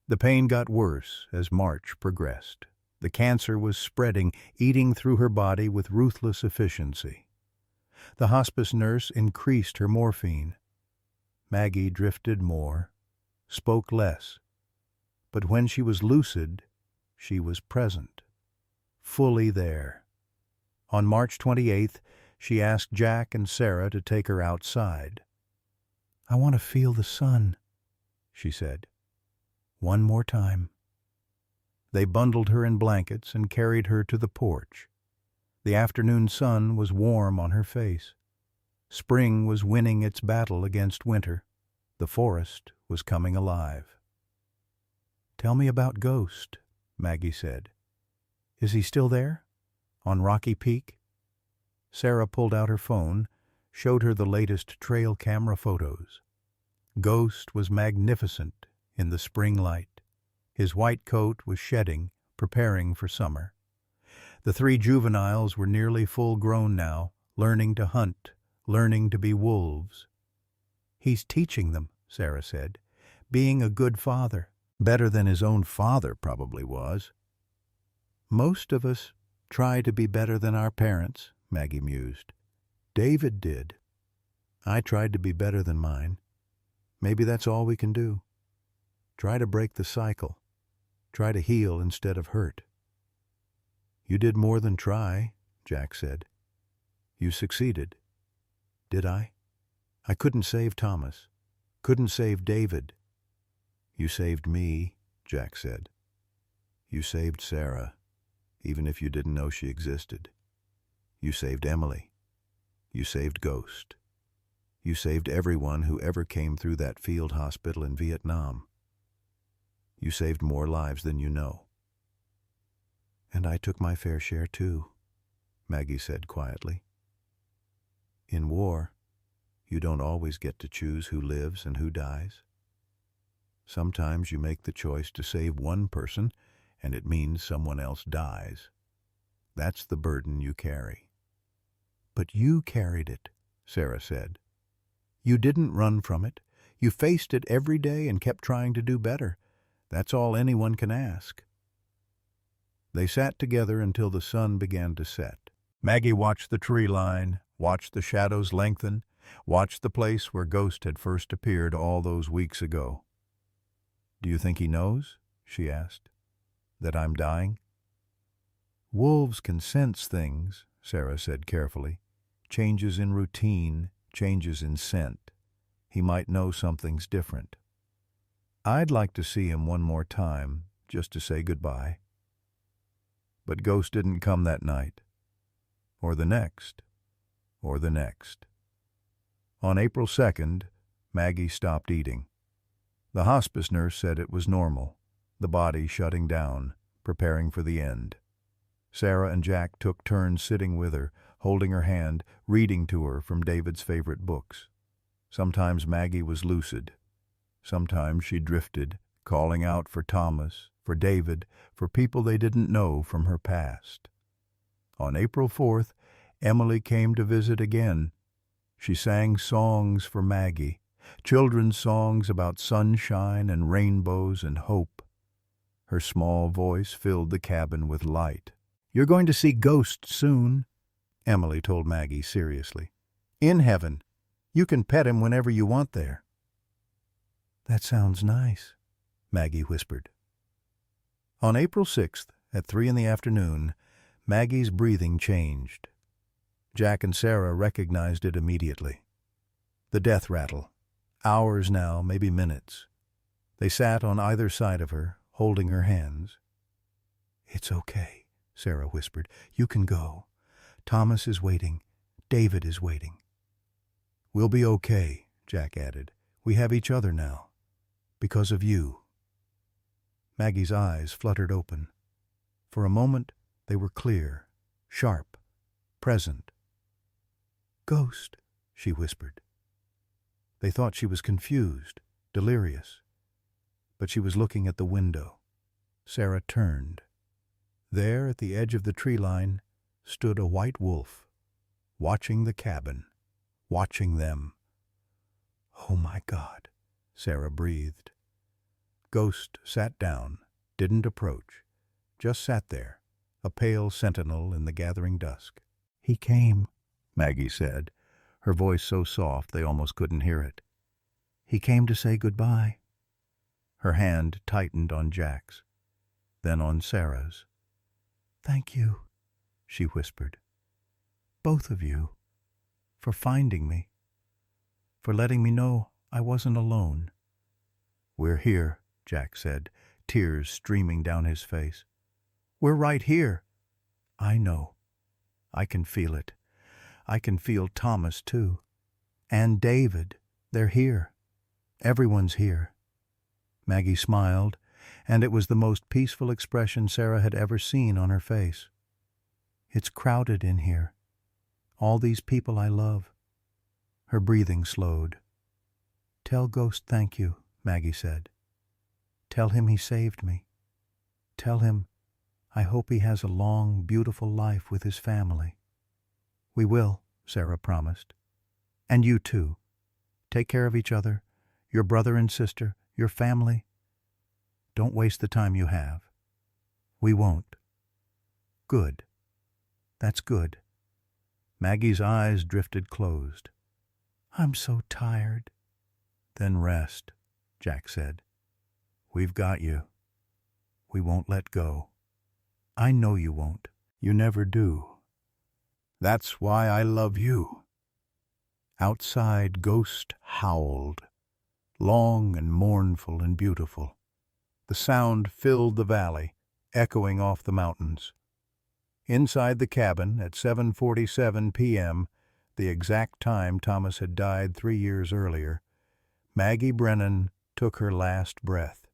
The pain got worse as March progressed. The cancer was spreading, eating through her body with ruthless efficiency. The hospice nurse increased her morphine. Maggie drifted more, spoke less. But when she was lucid, she was present, fully there. On March 28th, she asked Jack and Sarah to take her outside. I want to feel the sun, she said. One more time. They bundled her in blankets and carried her to the porch. The afternoon sun was warm on her face. Spring was winning its battle against winter. The forest was coming alive. Tell me about Ghost, Maggie said. Is he still there? On Rocky Peak? Sarah pulled out her phone, showed her the latest trail camera photos. Ghost was magnificent in the spring light. His white coat was shedding, preparing for summer. The 3 juveniles were nearly full-grown now, learning to hunt, learning to be wolves. He's teaching them, Sarah said, being a good father, better than his own father probably was. Most of us try to be better than our parents, Maggie mused. David did. I tried to be better than mine. Maybe that's all we can do. Try to break the cycle. Try to heal instead of hurt. You did more than try, Jack said. You succeeded. Did I? I couldn't save Thomas. Couldn't save David. You saved me, Jack said. You saved Sarah, even if you didn't know she existed. You saved Emily. You saved Ghost. You saved everyone who ever came through that field hospital in Vietnam. You saved more lives than you know." "And I took my fair share too," Maggie said quietly. "In war, you don't always get to choose who lives and who dies. Sometimes you make the choice to save one person, and it means someone else dies. That's the burden you carry." "But you carried it," Sarah said. "You didn't run from it. You faced it every day and kept trying to do better. That's all anyone can ask." They sat together until the sun began to set. Maggie watched the tree line, watched the shadows lengthen, watched the place where Ghost had first appeared all those weeks ago. "Do you think he knows?" she asked. "That I'm dying?" "Wolves can sense things," Sarah said carefully. "Changes in routine, changes in scent. He might know something's different. I'd like to see him one more time, just to say goodbye." But Ghost didn't come that night, or the next, or the next. On April 2nd, Maggie stopped eating. The hospice nurse said it was normal, the body shutting down, preparing for the end. Sarah and Jack took turns sitting with her, holding her hand, reading to her from David's favorite books. Sometimes Maggie was lucid. Sometimes she drifted, calling out for Thomas, for David, for people they didn't know from her past. On April 4th, Emily came to visit again. She sang songs for Maggie, children's songs about sunshine and rainbows and hope. Her small voice filled the cabin with light. "You're going to see Ghost soon," Emily told Maggie seriously. "In heaven. You can pet him whenever you want there." "That sounds nice," Maggie whispered. On April 6th, at 3 in the afternoon, Maggie's breathing changed. Jack and Sarah recognized it immediately. The death rattle. Hours now, maybe minutes. They sat on either side of her, holding her hands. "It's okay," Sarah whispered. "You can go. Thomas is waiting. David is waiting." "We'll be okay," Jack added. "We have each other now. Because of you." Maggie's eyes fluttered open. For a moment, they were clear, sharp, present. "Ghost," she whispered. They thought she was confused, delirious. But she was looking at the window. Sarah turned. There, at the edge of the tree line, stood a white wolf, watching the cabin, watching them. "Oh, my God," Sarah breathed. Ghost sat down, didn't approach, just sat there, a pale sentinel in the gathering dusk. "He came," Maggie said, her voice so soft they almost couldn't hear it. "He came to say goodbye." Her hand tightened on Jack's, then on Sarah's. "Thank you," she whispered. "Both of you, for finding me, for letting me know I wasn't alone." "We're here," Jack said, tears streaming down his face. "We're right here." "I know. I can feel it. I can feel Thomas, too. And David. They're here. Everyone's here." Maggie smiled, and it was the most peaceful expression Sarah had ever seen on her face. "It's crowded in here. All these people I love." Her breathing slowed. "Tell Ghost thank you," Maggie said. "Tell him he saved me. Tell him I hope he has a long, beautiful life with his family." "We will," Sarah promised. "And you too. Take care of each other, your brother and sister, your family. Don't waste the time you have." "We won't." "Good. That's good." Maggie's eyes drifted closed. "I'm so tired." "Then rest," Jack said. "We've got you. We won't let go." "I know you won't. You never do. That's why I love you." Outside, Ghost howled, long and mournful and beautiful. The sound filled the valley, echoing off the mountains. Inside the cabin, at 7:47 p.m., the exact time Thomas had died 3 years earlier, Maggie Brennan took her last breath.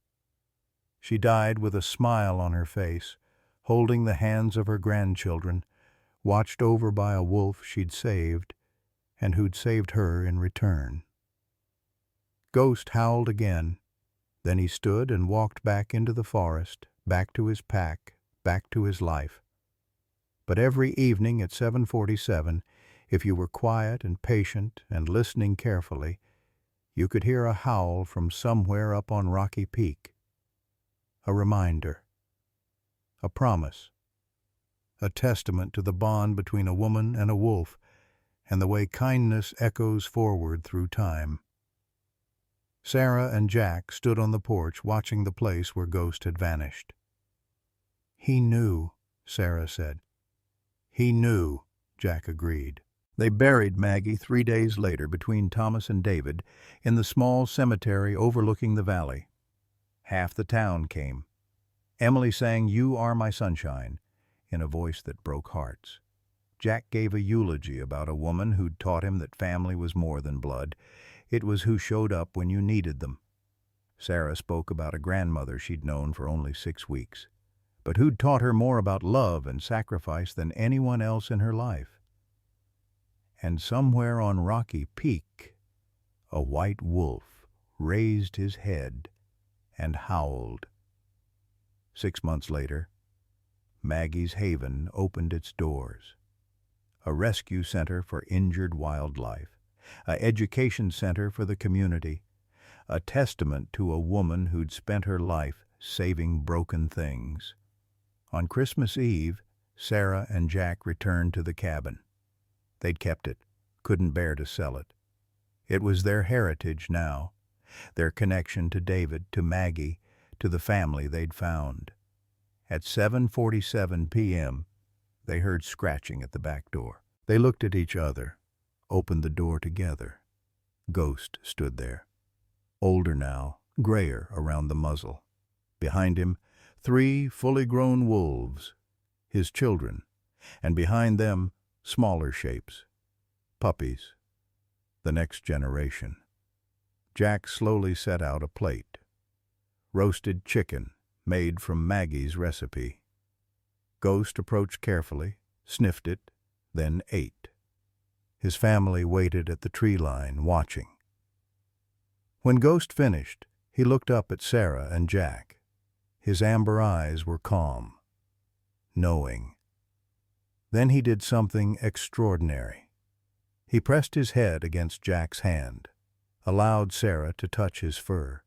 She died with a smile on her face, holding the hands of her grandchildren, watched over by a wolf she'd saved, and who'd saved her in return. Ghost howled again. Then he stood and walked back into the forest, back to his pack, back to his life. But every evening at 7:47, if you were quiet and patient and listening carefully, you could hear a howl from somewhere up on Rocky Peak. A reminder. A promise. A testament to the bond between a woman and a wolf, and the way kindness echoes forward through time. Sarah and Jack stood on the porch watching the place where Ghost had vanished. "He knew," Sarah said. "He knew," Jack agreed. They buried Maggie 3 days later between Thomas and David in the small cemetery overlooking the valley. Half the town came. Emily sang "You Are My Sunshine" in a voice that broke hearts. Jack gave a eulogy about a woman who'd taught him that family was more than blood. It was who showed up when you needed them. Sarah spoke about a grandmother she'd known for only 6 weeks, but who'd taught her more about love and sacrifice than anyone else in her life. And somewhere on Rocky Peak, a white wolf raised his head and howled. 6 months later, Maggie's Haven opened its doors. A rescue center for injured wildlife, an education center for the community, a testament to a woman who'd spent her life saving broken things. On Christmas Eve, Sarah and Jack returned to the cabin. They'd kept it, couldn't bear to sell it. It was their heritage now, their connection to David, to Maggie, to the family they'd found. At 7:47 p.m., they heard scratching at the back door. They looked at each other, opened the door together. Ghost stood there, older now, grayer around the muzzle. Behind him, 3 fully grown wolves, his children, and behind them, smaller shapes, puppies, the next generation. Jack slowly set out a plate. Roasted chicken, made from Maggie's recipe. Ghost approached carefully, sniffed it, then ate. His family waited at the tree line, watching. When Ghost finished, he looked up at Sarah and Jack. His amber eyes were calm, knowing. Then he did something extraordinary. He pressed his head against Jack's hand, allowed Sarah to touch his fur,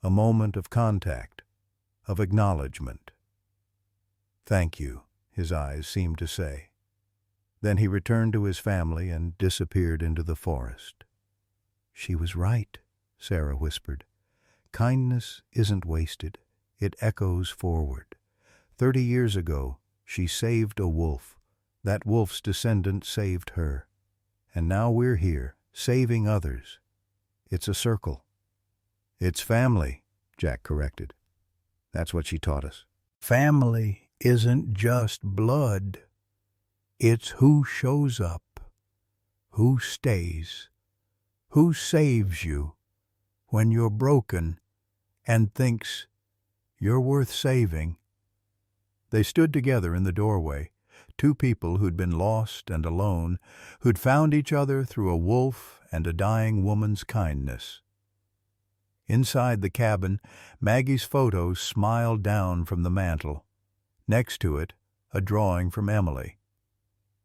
a moment of contact, of acknowledgement. "Thank you," his eyes seemed to say. Then he returned to his family and disappeared into the forest. "She was right," Sarah whispered. "Kindness isn't wasted. It echoes forward. 30 years ago, she saved a wolf. That wolf's descendant saved her. And now we're here, saving others. It's a circle." "It's family," Jack corrected. "That's what she taught us." Family isn't just blood. It's who shows up, who stays, who saves you when you're broken and thinks you're worth saving. They stood together in the doorway, 2 people who'd been lost and alone, who'd found each other through a wolf and a dying woman's kindness. Inside the cabin, Maggie's photo smiled down from the mantel. Next to it, a drawing from Emily.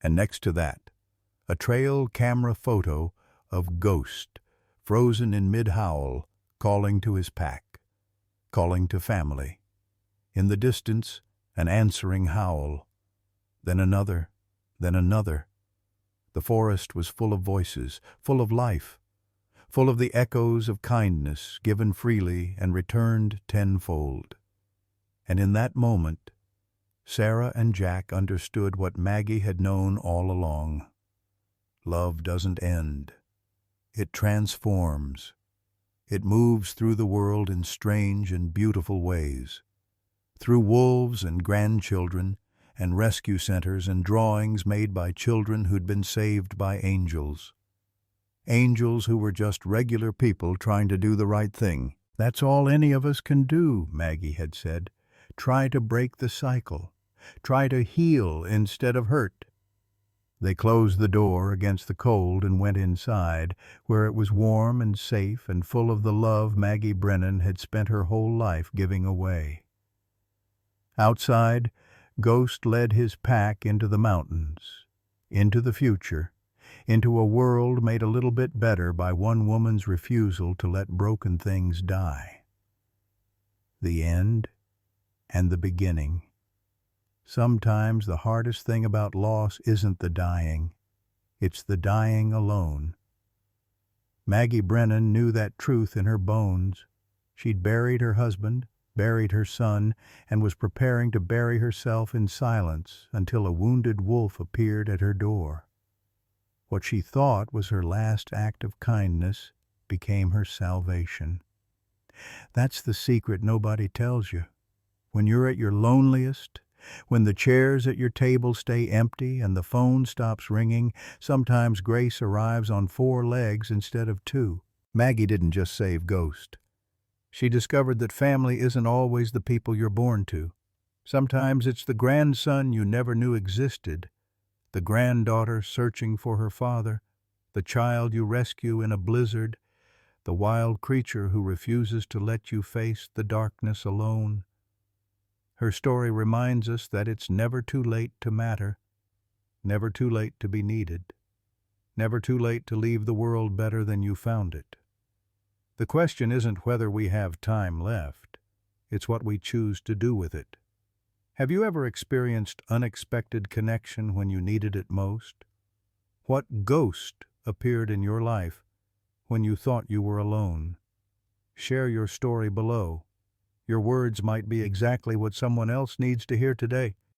And next to that, a trail camera photo of Ghost, frozen in mid-howl, calling to his pack, calling to family. In the distance, an answering howl. Then another, then another. The forest was full of voices, full of life, full of the echoes of kindness given freely and returned tenfold. And in that moment, Sarah and Jack understood what Maggie had known all along. Love doesn't end. It transforms. It moves through the world in strange and beautiful ways. Through wolves and grandchildren, and rescue centers and drawings made by children who'd been saved by angels. Angels who were just regular people trying to do the right thing. That's all any of us can do, Maggie had said. Try to break the cycle. Try to heal instead of hurt. They closed the door against the cold and went inside, where it was warm and safe and full of the love Maggie Brennan had spent her whole life giving away. Outside, Ghost led his pack into the mountains, into the future, into a world made a little bit better by one woman's refusal to let broken things die. The end and the beginning. Sometimes the hardest thing about loss isn't the dying, it's the dying alone. Maggie Brennan knew that truth in her bones. She'd buried her husband, buried her son, and was preparing to bury herself in silence until a wounded wolf appeared at her door. What she thought was her last act of kindness became her salvation. That's the secret nobody tells you. When you're at your loneliest, when the chairs at your table stay empty and the phone stops ringing, sometimes grace arrives on 4 legs instead of 2. Maggie didn't just save Ghost. She discovered that family isn't always the people you're born to. Sometimes it's the grandson you never knew existed, the granddaughter searching for her father, the child you rescue in a blizzard, the wild creature who refuses to let you face the darkness alone. Her story reminds us that it's never too late to matter, never too late to be needed, never too late to leave the world better than you found it. The question isn't whether we have time left, it's what we choose to do with it. Have you ever experienced unexpected connection when you needed it most? What ghost appeared in your life when you thought you were alone? Share your story below. Your words might be exactly what someone else needs to hear today.